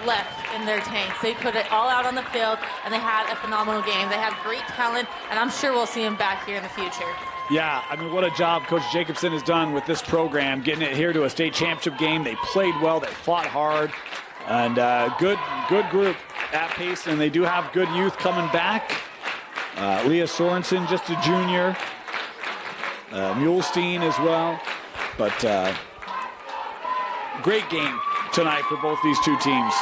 [SPEAKER 2] left in their tanks. They put it all out on the field, and they had a phenomenal game. They have great talent, and I'm sure we'll see them back here in the future.
[SPEAKER 1] Yeah, I mean, what a job Coach Jacobson has done with this program, getting it here to a state championship game. They played well, they fought hard, and good group at Payson. They do have good youth coming back. Leah Sorensen, just a junior. Mulestein as well. But great game tonight for both these two teams.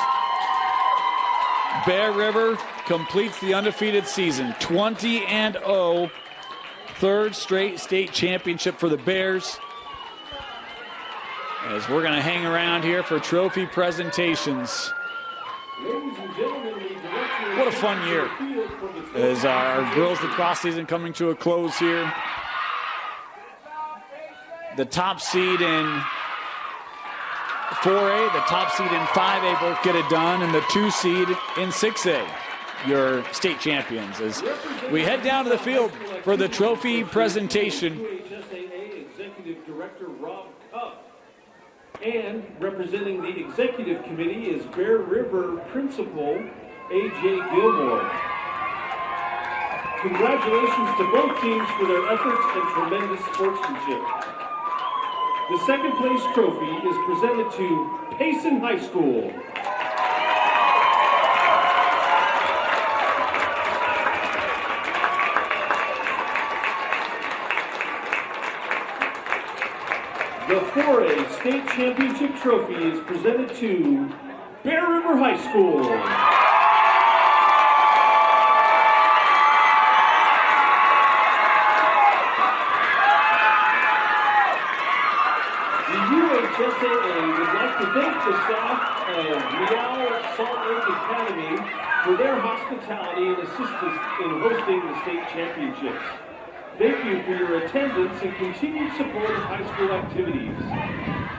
[SPEAKER 1] Bear River completes the undefeated season, 20-0. Third straight state championship for the Bears. As we're going to hang around here for trophy presentations. What a fun year. As our girls lacrosse season coming to a close here. The top seed in 4A, the top seed in 5A both get it done, and the 2 seed in 6A, your state champions. As we head down to the field for the trophy presentation.
[SPEAKER 3] Executive Director Rob Cuff. And representing the executive committee is Bear River Principal A.J. Gilmore. Congratulations to both teams for their efforts and tremendous sportsmanship. The second place trophy is presented to Payson High School. The 4A State Championship Trophy is presented to Bear River High School. The UHSAA would like to thank the staff of Real Salt Lake Academy for their hospitality and assistance in hosting the state championships. Thank you for your attendance and continued support of high school activities.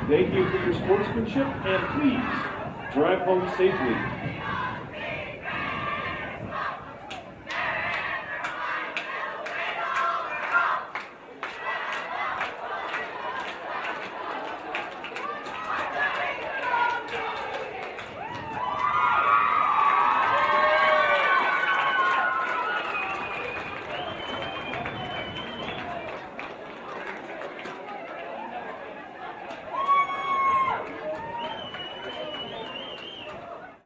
[SPEAKER 3] Thank you for your sportsmanship, and please drive home safely.